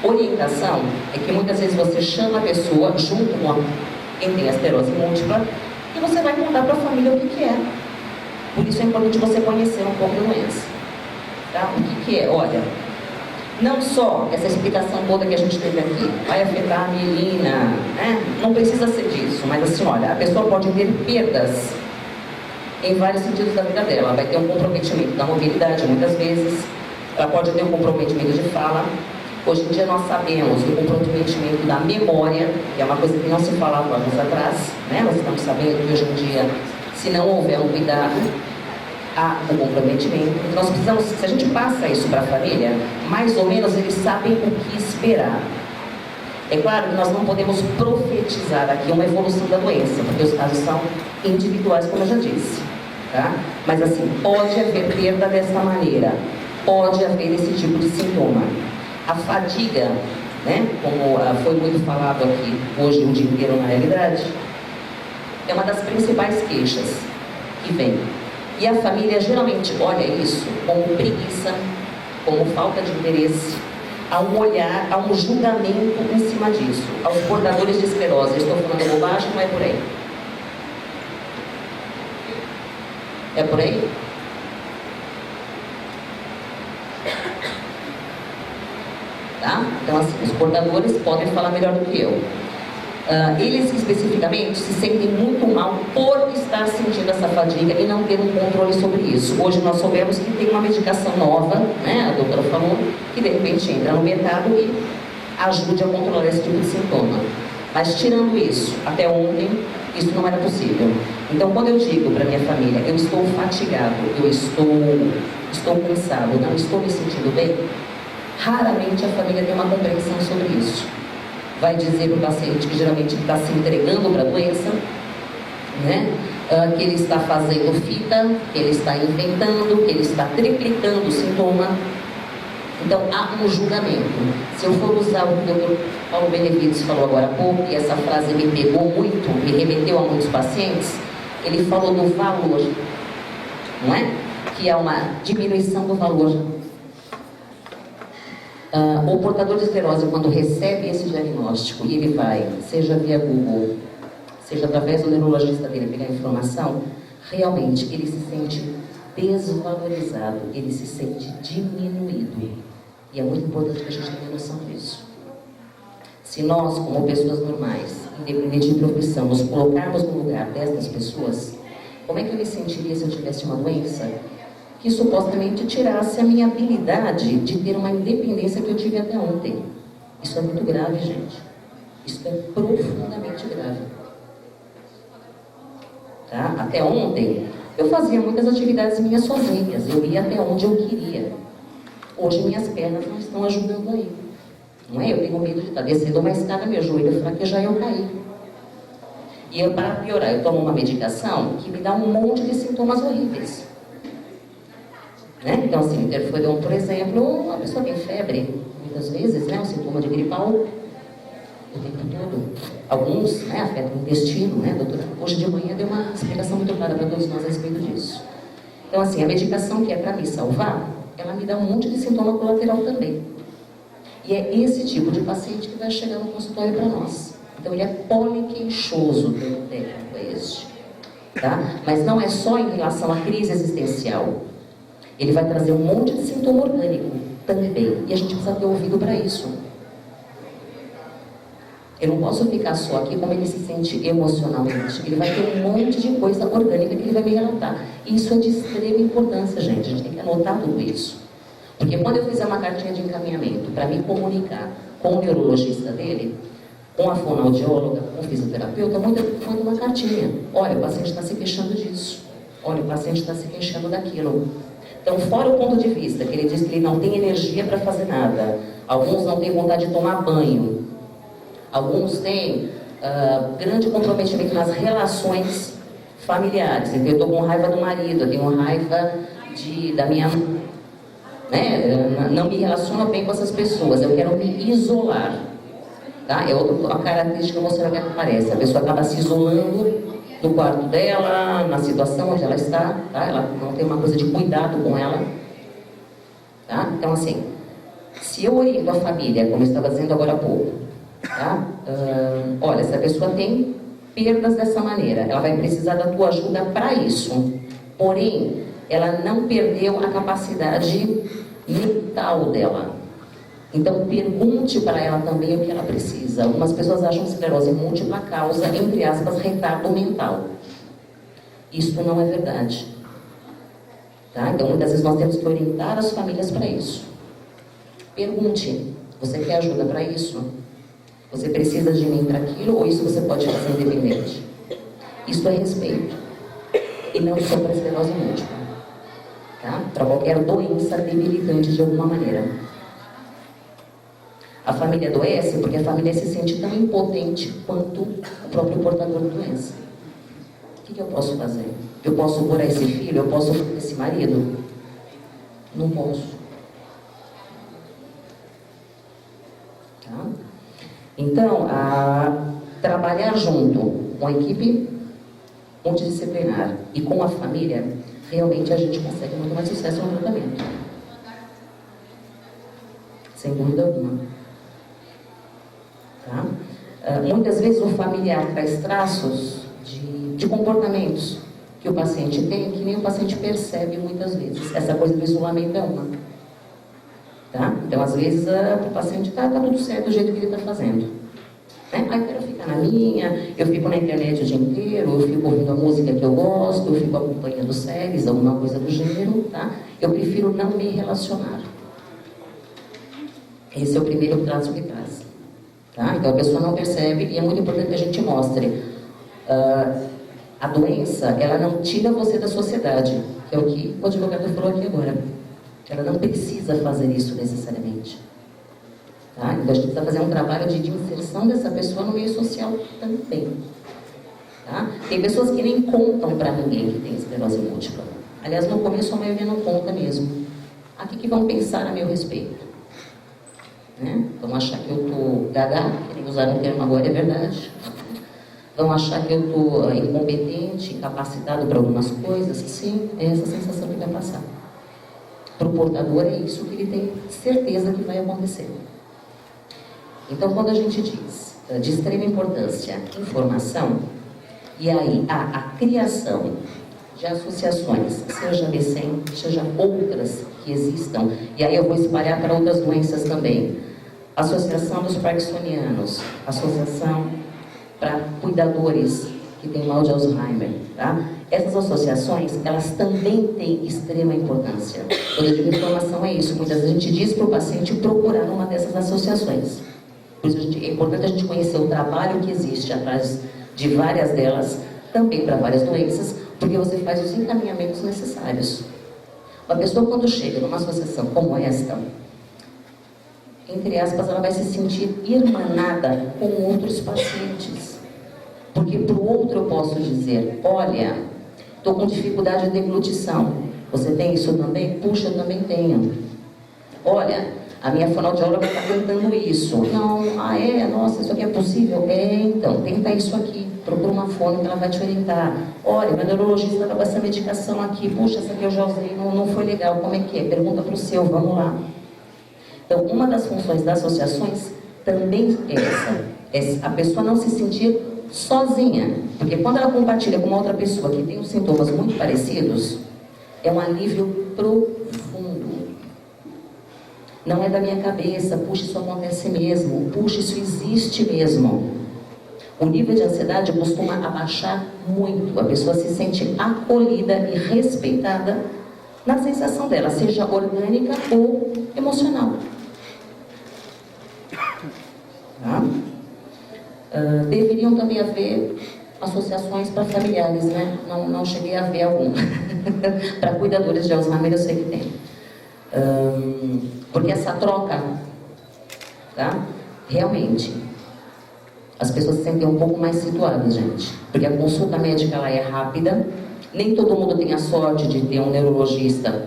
orientação é que muitas vezes você chama a pessoa junto com quem tem a esclerose múltipla e você vai contar para a família o que é. Por isso é importante você conhecer um pouco da doença. Tá? O que é? Olha, não só essa explicação toda que a gente teve aqui vai afetar a mielina, né? Não precisa ser disso, mas assim, olha, a pessoa pode ter perdas em vários sentidos da vida dela. Vai ter um comprometimento da mobilidade, muitas vezes, ela pode ter um comprometimento de fala. Hoje em dia nós sabemos do comprometimento da memória, que é uma coisa que não se falava anos atrás, né? Nós estamos sabendo que hoje em dia, se não houver um cuidado, há um comprometimento. Então, nós precisamos, se a gente passa isso para a família, mais ou menos eles sabem o que esperar. É claro que nós não podemos profetizar aqui uma evolução da doença, porque os casos são individuais, como eu já disse. Tá? Mas assim, pode haver perda dessa maneira, pode haver esse tipo de sintoma. A fadiga, né, como foi muito falado aqui hoje o dia inteiro na realidade, é uma das principais queixas que vem. E a família geralmente olha isso como preguiça, como falta de interesse, há um olhar, há um julgamento em cima disso. Aos portadores de esclerose, eu estou falando bobagem, não é por aí? É por aí? Tá? Então, assim, os portadores podem falar melhor do que eu. Eles especificamente se sentem muito mal por estar sentindo essa fadiga e não ter um controle sobre isso. Hoje nós soubemos que tem uma medicação nova, né, a doutora falou, que de repente entra no mercado e ajude a controlar esse tipo de sintoma. Mas tirando isso, até ontem, isso não era possível. Então, quando eu digo para minha família, eu estou fatigado, eu estou cansado, não estou me sentindo bem, raramente a família tem uma compreensão sobre isso. Vai dizer para o paciente que geralmente está se entregando para a doença, né? Que ele está fazendo fita, que ele está inventando, que ele está triplicando o sintoma. Então, há um julgamento. Se eu for usar o que o Dr. Paulo Benevides falou agora há pouco, e essa frase me pegou muito, me remeteu a muitos pacientes, ele falou do valor, não é? Que há uma diminuição do valor. O portador de esclerose, quando recebe esse diagnóstico e ele vai, seja via Google, seja através do neurologista dele pegar informação, realmente ele se sente desvalorizado, ele se sente diminuído. E é muito importante que a gente tenha noção disso. Se nós, como pessoas normais, independente de profissão, nos colocarmos no lugar dessas pessoas, Como é que eu me sentiria se eu tivesse uma doença que supostamente tirasse a minha habilidade de ter uma independência que eu tive até ontem? Isso é muito grave, gente. Isso é profundamente grave. Tá? Até ontem, eu fazia muitas atividades minhas sozinhas. Eu ia até onde eu queria. Hoje, minhas pernas não estão ajudando aí. Não é? Eu tenho medo de estar descendo uma escada, meu joelho fraquejar e eu cair. E eu, para piorar, eu tomo uma medicação que me dá um monte de sintomas horríveis. Né? Então, assim, interferon, por exemplo, a pessoa tem febre, muitas vezes, né? Um sintoma de gripal, o tempo todo. Alguns, né, afetam o intestino, né, doutora? Hoje de manhã deu uma explicação muito clara para todos nós a respeito disso. Então, assim, a medicação que é para me salvar, ela me dá um monte de sintoma colateral também. E é esse tipo de paciente que vai chegar no consultório para nós. Então, ele é poliqueixoso, pelo técnico é este. Tá? Mas não é só em relação à crise existencial. Ele vai trazer um monte de sintoma orgânico também. E a gente precisa ter ouvido para isso. Eu não posso ficar só aqui como ele se sente emocionalmente. Ele vai ter um monte de coisa orgânica que ele vai me relatar. E isso é de extrema importância, gente. A gente tem que anotar tudo isso. Porque quando eu fizer uma cartinha de encaminhamento para me comunicar com o neurologista dele, com a fonoaudióloga, com o fisioterapeuta, eu mando uma cartinha. Olha, o paciente está se queixando disso. Olha, o paciente está se queixando daquilo. Então, fora o ponto de vista, que ele diz que ele não tem energia para fazer nada. Alguns não têm vontade de tomar banho. Alguns têm grande comprometimento nas relações familiares. Então, eu estou com raiva do marido, eu tenho raiva da minha... Né? Não me relaciono bem com essas pessoas, eu quero me isolar. Tá? É outra característica emocional que aparece. A pessoa acaba se isolando no quarto dela, na situação onde ela está. Tá? Ela não tem uma coisa de cuidado com ela. Tá? Então, assim, se eu oriento a família, como eu estava dizendo agora há pouco, tá? Olha, se a pessoa tem perdas dessa maneira, ela vai precisar da tua ajuda para isso. Porém, ela não perdeu a capacidade mental dela. Então, pergunte para ela também o que ela precisa. Algumas pessoas acham que esclerose múltipla causa, entre aspas, retardo mental. Isso não é verdade. Tá? Então, muitas vezes nós temos que orientar as famílias para isso. Pergunte, você quer ajuda para isso? Você precisa de mim para aquilo ou isso você pode fazer independente? Isso é respeito. E não só para esclerose múltipla. Tá? Para qualquer doença debilitante de alguma maneira. A família adoece porque a família se sente tão impotente quanto o próprio portador da doença. O que eu posso fazer? Eu posso curar esse filho? Eu posso curar esse marido? Não posso. Tá? Então, trabalhar junto com a equipe multidisciplinar e com a família, realmente a gente consegue muito mais sucesso no tratamento. Sem dúvida alguma. Tá? Muitas vezes o familiar traz traços de comportamentos que o paciente tem que nem o paciente percebe muitas vezes. Essa coisa do isolamento é uma. Tá? Então, às vezes, o paciente está tudo certo do jeito que ele está fazendo. Né? Aí eu quero ficar na minha, eu fico na internet o dia inteiro, eu fico ouvindo a música que eu gosto, eu fico acompanhando séries, alguma coisa do gênero. Tá? Eu prefiro não me relacionar. Esse é o primeiro traço que traz. Tá? Então a pessoa não percebe e é muito importante que a gente mostre. A doença, ela não tira você da sociedade, que é o que o advogado falou aqui agora. Ela não precisa fazer isso necessariamente. Tá? Então a gente precisa fazer um trabalho de inserção dessa pessoa no meio social também. Tá? Tem pessoas que nem contam para ninguém que tem esclerose múltipla. Aliás, no começo a maioria não conta mesmo. O que vão pensar a meu respeito? Né? Vão achar que eu estou gaga, querem usar um termo agora, é verdade. Vão achar que eu estou incompetente, incapacitado para algumas coisas. Sim, é essa sensação que vai passar. Para o portador é isso que ele tem certeza que vai acontecer. Então, quando a gente diz de extrema importância informação, e aí há a criação de associações, seja a BSEM, seja outras que existam, e aí eu vou espalhar para outras doenças também. Associação dos Parkinsonianos, associação para cuidadores que tem mal de Alzheimer, tá? Essas associações, elas também têm extrema importância. Quando eu digo informação é isso, muitas vezes a gente diz para o paciente procurar uma dessas associações. Por isso é importante a gente conhecer o trabalho que existe atrás de várias delas, também para várias doenças, porque você faz os encaminhamentos necessários. Uma pessoa quando chega numa associação como esta, entre aspas, ela vai se sentir irmanada com outros pacientes. Porque para o outro eu posso dizer, olha, estou com dificuldade de deglutição. Você tem isso também? Puxa, eu também tenho. Olha, a minha fonoaudióloga está tentando isso. Não, nossa, isso aqui é possível? Então, tenta isso aqui. Procura uma fono que ela vai te orientar. Olha, meu neurologista está com essa medicação aqui. Puxa, essa aqui eu já usei, não foi legal. Como é que é? Pergunta para o seu, vamos lá. Então, uma das funções das associações também é essa. É a pessoa não se sentir sozinha. Porque quando ela compartilha com uma outra pessoa que tem os sintomas muito parecidos, é um alívio profundo. Não é da minha cabeça, puxa, isso acontece mesmo, puxa, isso existe mesmo. O nível de ansiedade costuma abaixar muito, a pessoa se sente acolhida e respeitada na sensação dela, seja orgânica ou emocional. Tá? Deveriam também haver associações para familiares, né? Não cheguei a ver alguma. Para cuidadores de Alzheimer eu sei que tem. Porque essa troca, tá? Realmente, as pessoas se sentem um pouco mais situadas, gente. Porque a consulta médica ela é rápida, nem todo mundo tem a sorte de ter um neurologista,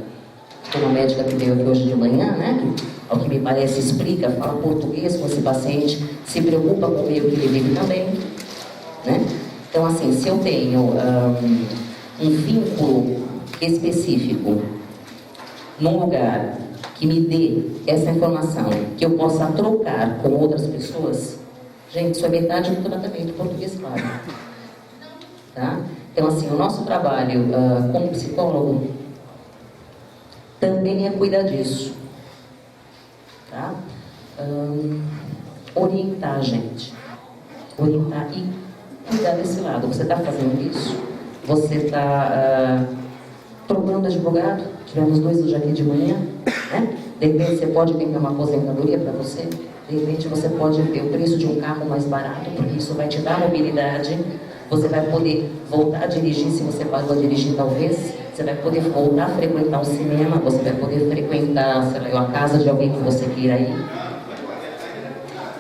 como a médica que veio aqui hoje de manhã, né? Ao que me parece explica, fala português com esse paciente, se preocupa com o meio que ele vive também, né? Então, assim, se eu tenho um vínculo específico num lugar que me dê essa informação, que eu possa trocar com outras pessoas, gente, isso é metade do tratamento português, claro. Tá? Então, assim, o nosso trabalho como psicólogo também é cuidar disso. Tá? Orientar a gente. Orientar e cuidar desse lado. Você está fazendo isso? Você está procurando advogado? Tivemos 2 hoje aqui de manhã, né? De repente você pode ter uma aposentadoria para você, de repente você pode ter o preço de um carro mais barato, porque isso vai te dar mobilidade, você vai poder voltar a dirigir, se você parou a dirigir talvez, você vai poder voltar a frequentar o cinema, você vai poder frequentar, sei lá, a casa de alguém que você queira ir.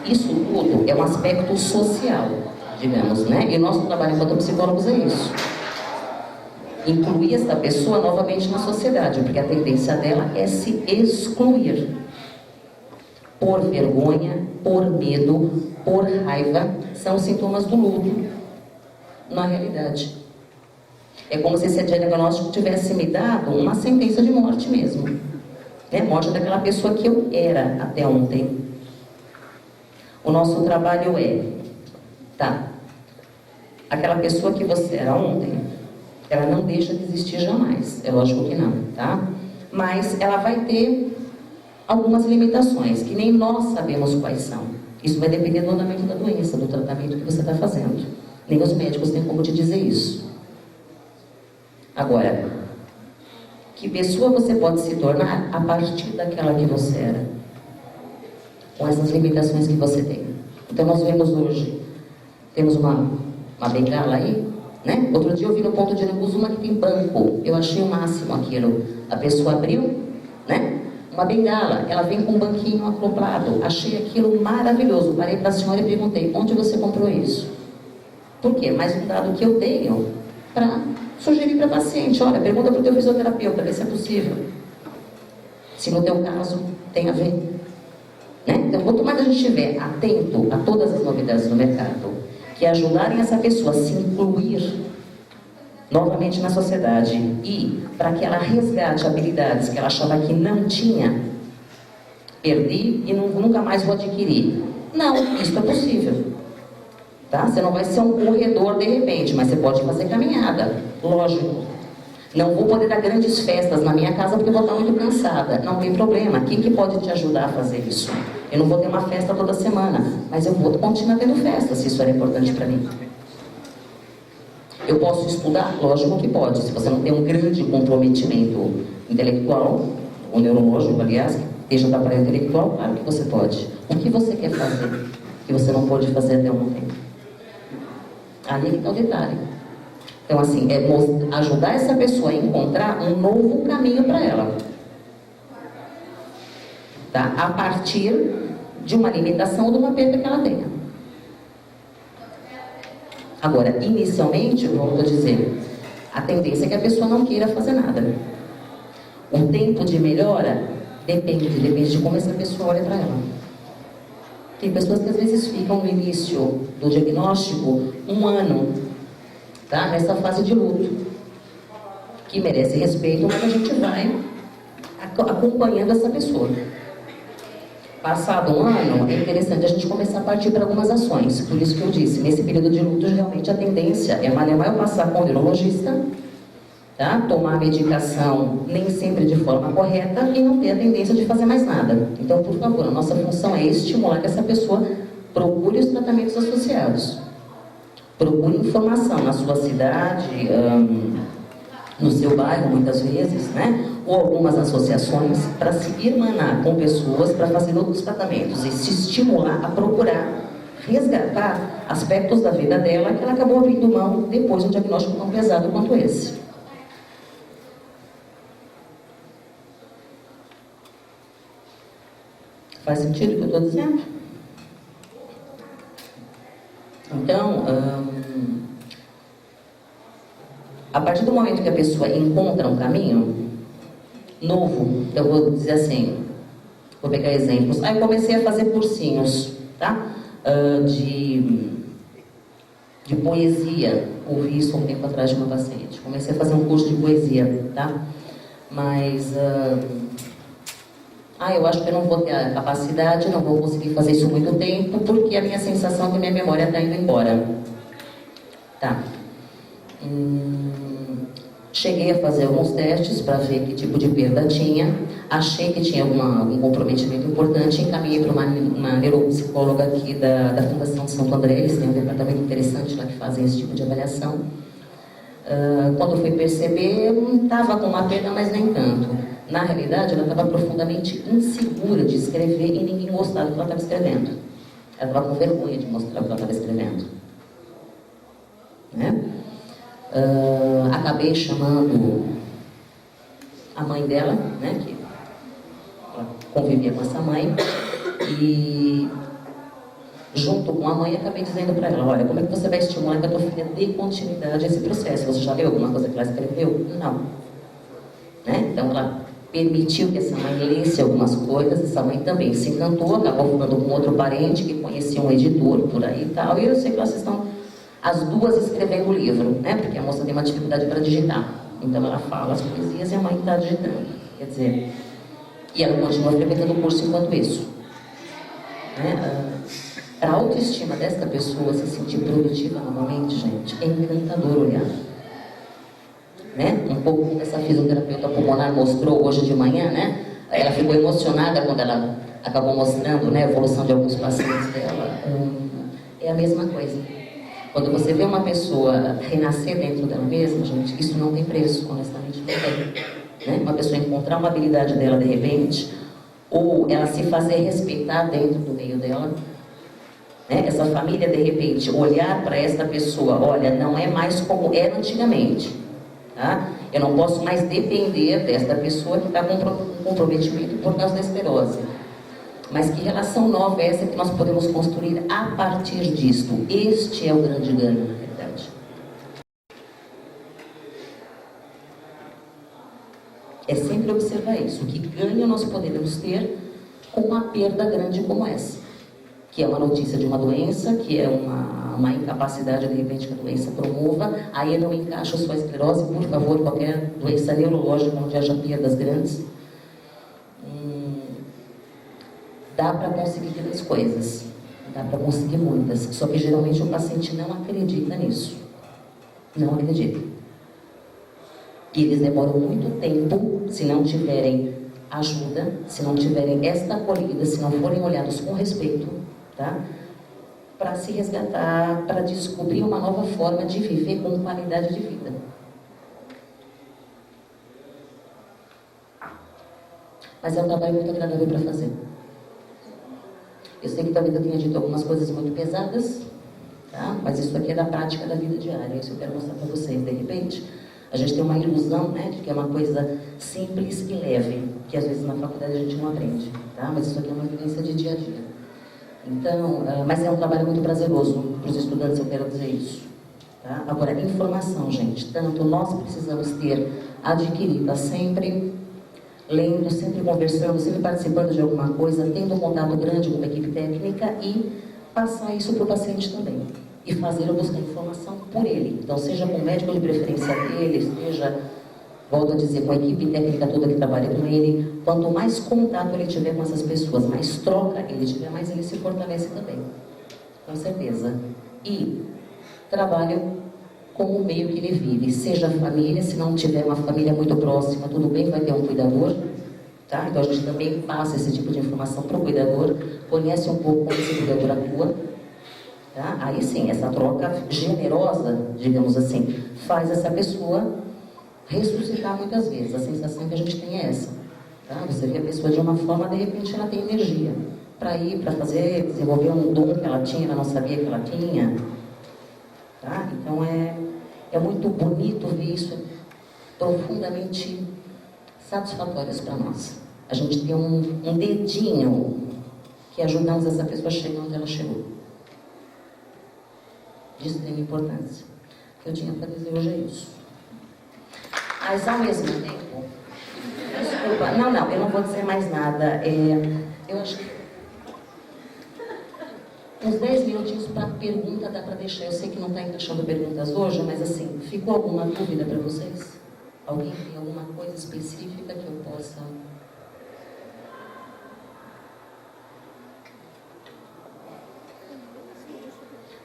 Isso tudo é um aspecto social, digamos, né? E o nosso trabalho enquanto psicólogos é isso. Incluir essa pessoa novamente na sociedade, porque a tendência dela é se excluir. Por vergonha, por medo, por raiva, são sintomas do luto, na realidade. É como se esse diagnóstico tivesse me dado uma sentença de morte mesmo. Né? Morte daquela pessoa que eu era até ontem. O nosso trabalho é, tá, aquela pessoa que você era ontem, ela não deixa de existir jamais, é lógico que não, tá? Mas ela vai ter algumas limitações, que nem nós sabemos quais são. Isso vai depender do andamento da doença, do tratamento que você está fazendo. Nem os médicos têm como te dizer isso. Agora, que pessoa você pode se tornar a partir daquela que você era? Com essas limitações que você tem. Então nós vemos hoje, temos uma bengala aí, né? Outro dia eu vi no ponto de ônibus uma que tem banco. Eu achei o máximo aquilo. A pessoa abriu, né? Uma bengala, ela vem com um banquinho acoplado. Achei aquilo maravilhoso. Parei para a senhora e perguntei, onde você comprou isso? Por quê? Mais um dado que eu tenho para sugerir para o paciente. Olha, pergunta para o teu fisioterapeuta, ver se é possível. Se no teu caso tem a ver. Né? Então, quanto mais a gente estiver atento a todas as novidades do mercado, que ajudarem essa pessoa a se incluir novamente na sociedade e para que ela resgate habilidades que ela achava que não tinha, perdi e nunca mais vou adquirir. Não, isso é possível. Tá? Você não vai ser um corredor de repente, mas você pode fazer caminhada, lógico. Não vou poder dar grandes festas na minha casa porque eu vou estar muito cansada. Não tem problema. Quem que pode te ajudar a fazer isso? Eu não vou ter uma festa toda semana, mas eu vou continuar tendo festa, se isso era importante para mim. Eu posso estudar? Lógico que pode. Se você não tem um grande comprometimento intelectual, ou neurológico, aliás, que esteja da aparelho intelectual, claro que você pode. O que você quer fazer que você não pode fazer até o momento? Ali é que está o detalhe. Então, assim, é ajudar essa pessoa a encontrar um novo caminho para ela. Tá? A partir de uma limitação ou de uma perda que ela tenha. Agora, inicialmente, eu volto a dizer, a tendência é que a pessoa não queira fazer nada. O tempo de melhora depende de como essa pessoa olha para ela. Tem pessoas que às vezes ficam no início do diagnóstico 1 ano, tá? Nessa fase de luto, que merece respeito, mas a gente vai acompanhando essa pessoa. Passado 1 ano, é interessante a gente começar a partir para algumas ações. Por isso que eu disse, nesse período de luto, realmente a tendência é eu passar com o neurologista, tá? Tomar a medicação nem sempre de forma correta e não ter a tendência de fazer mais nada. Então, por favor, a nossa função é estimular que essa pessoa procure os tratamentos associados. Procure informação na sua cidade, no seu bairro, muitas vezes, né? Ou algumas associações, para se irmanar com pessoas para fazer outros tratamentos e se estimular a procurar resgatar aspectos da vida dela que ela acabou abrindo mão depois de um diagnóstico tão pesado quanto esse. Faz sentido o que eu estou dizendo? Então, a partir do momento que a pessoa encontra um caminho novo, eu vou dizer assim, vou pegar exemplos. Eu comecei a fazer cursinhos, tá? De poesia. Ouvi isso um tempo atrás de uma paciente. Comecei a fazer um curso de poesia, tá? Mas eu acho que eu não vou ter a capacidade, não vou conseguir fazer isso muito tempo, porque a minha sensação é que minha memória está indo embora. Tá. Cheguei a fazer alguns testes para ver que tipo de perda tinha. Achei que tinha algum comprometimento importante. Encaminhei para uma neuropsicóloga aqui da Fundação de Santo André. Eles têm um departamento interessante lá que fazem esse tipo de avaliação. Quando fui perceber, eu não estava com uma perda, mas nem tanto. Na realidade, ela estava profundamente insegura de escrever e ninguém gostava do que ela estava escrevendo. Ela estava com vergonha de mostrar o que ela estava escrevendo. Né? Acabei chamando a mãe dela, né, que ela convivia com essa mãe, e junto com a mãe acabei dizendo para ela, olha, como é que você vai estimular que a tua filha dê continuidade a esse processo? Você já leu alguma coisa que ela escreveu? Não. Né? Então ela permitiu que essa mãe lesse algumas coisas, essa mãe também se encantou, acabou falando com outro parente que conhecia um editor por aí e tal, e eu sei que elas estão as duas escrevendo o livro, né? Porque a moça tem uma dificuldade para digitar. Então ela fala as poesias e a mãe está digitando. Quer dizer, e ela continua frequentando o curso enquanto isso. Né? A autoestima desta pessoa se sentir produtiva novamente, gente, é encantador olhar. Né? Um pouco como essa fisioterapeuta pulmonar mostrou hoje de manhã, né? Ela ficou emocionada quando ela acabou mostrando, né, a evolução de alguns pacientes dela. É a mesma coisa. Quando você vê uma pessoa renascer dentro dela mesma, gente, isso não tem preço, honestamente não tem. Né? Uma pessoa encontrar uma habilidade dela de repente, ou ela se fazer respeitar dentro do meio dela, né? Essa família de repente olhar para esta pessoa, olha, não é mais como era antigamente, tá? Eu não posso mais depender desta pessoa que está com comprometimento por causa da esclerose. Mas que relação nova é essa que nós podemos construir a partir disto? Este é o grande ganho, na verdade. É sempre observar isso. Que ganho nós podemos ter com uma perda grande como essa? Que é uma notícia de uma doença, que é uma incapacidade, de repente, que a doença promova. Aí eu não encaixo só a esclerose, por favor, qualquer doença neurológica onde haja perdas grandes. Dá para conseguir grandes coisas, dá para conseguir muitas, só que geralmente o paciente não acredita nisso, não acredita. E eles demoram muito tempo, se não tiverem ajuda, se não tiverem esta acolhida, se não forem olhados com respeito, tá? para se resgatar, para descobrir uma nova forma de viver com qualidade de vida. Mas é um trabalho muito agradável para fazer. Eu sei que talvez eu tenha dito algumas coisas muito pesadas, tá? Mas isso aqui é da prática da vida diária, isso eu quero mostrar para vocês. De repente, a gente tem uma ilusão, né, de que é uma coisa simples e leve, que às vezes na faculdade a gente não aprende, tá? Mas isso aqui é uma vivência de dia a dia. Então, mas é um trabalho muito prazeroso para os estudantes, eu quero dizer isso. Tá? Agora, informação, gente, tanto nós precisamos adquirir, tá sempre lendo, sempre conversando, sempre participando de alguma coisa, tendo um contato grande com a equipe técnica e passar isso para o paciente também. E fazer eu buscar informação por ele. Então, seja com o médico de preferência dele, seja, volto a dizer, com a equipe técnica toda que trabalha com ele. Quanto mais contato ele tiver com essas pessoas, mais troca ele tiver, mais ele se fortalece também. Com certeza. E trabalho com o meio que ele vive, seja a família, se não tiver uma família muito próxima, tudo bem, vai ter um cuidador, tá? Então a gente também passa esse tipo de informação para o cuidador, conhece um pouco como esse cuidador atua, tá? Aí sim, essa troca generosa, digamos assim, faz essa pessoa ressuscitar muitas vezes. A sensação que a gente tem é essa, tá? Você vê a pessoa de uma forma, de repente ela tem energia para ir, para fazer, desenvolver um dom que ela tinha, ela não sabia que ela tinha. Tá? Então é muito bonito ver isso, profundamente satisfatório para nós. A gente tem um dedinho que ajudamos essa pessoa a chegar onde ela chegou. De extrema importância. O que eu tinha para dizer hoje é isso. Mas ao mesmo tempo, desculpa, não, eu não vou dizer mais nada. Eu acho que uns 10 minutinhos para pergunta dá para deixar. Eu sei que não está encaixando perguntas hoje, mas assim, ficou alguma dúvida para vocês? Alguém tem alguma coisa específica que eu possa...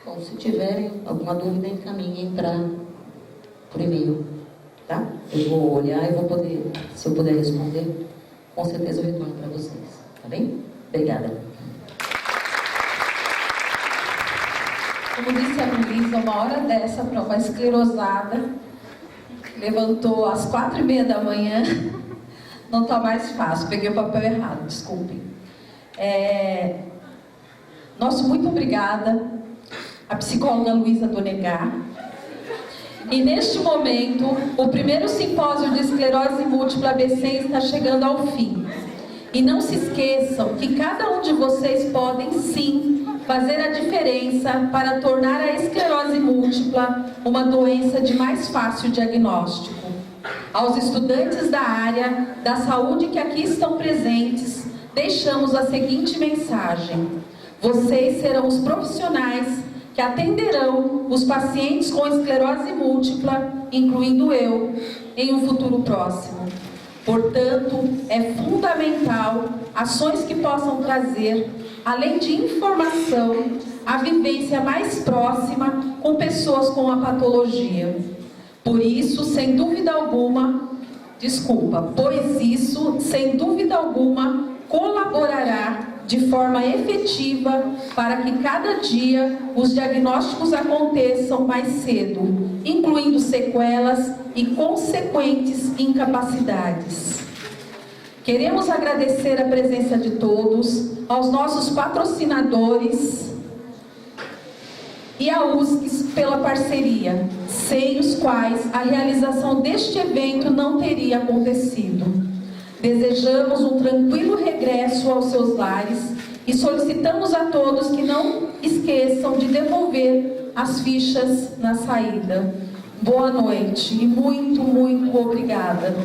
Bom, se tiverem alguma dúvida, encaminhem por e-mail, tá? Eu vou olhar e vou poder, se eu puder responder, com certeza eu retorno para vocês, tá bem? Obrigada. Como disse a Melissa, uma hora dessa para uma esclerosada, levantou às 4h30 da manhã, não está mais fácil, peguei o papel errado, desculpem. Nosso muito obrigada à psicóloga Luísa Donegá. E neste momento, o primeiro simpósio de esclerose múltipla ABC está chegando ao fim. E não se esqueçam que cada um de vocês podem sim fazer a diferença para tornar a esclerose múltipla uma doença de mais fácil diagnóstico. Aos estudantes da área da saúde que aqui estão presentes, deixamos a seguinte mensagem: vocês serão os profissionais que atenderão os pacientes com esclerose múltipla, incluindo eu, em um futuro próximo. Portanto, é fundamental ações que possam trazer, além de informação, a vivência mais próxima com pessoas com a patologia. Pois isso, sem dúvida alguma, colaborará de forma efetiva para que cada dia os diagnósticos aconteçam mais cedo, incluindo sequelas e consequentes incapacidades. Queremos agradecer a presença de todos, aos nossos patrocinadores e à USCS pela parceria, sem os quais a realização deste evento não teria acontecido. Desejamos um tranquilo regresso aos seus lares e solicitamos a todos que não esqueçam de devolver as fichas na saída. Boa noite e muito, muito obrigada.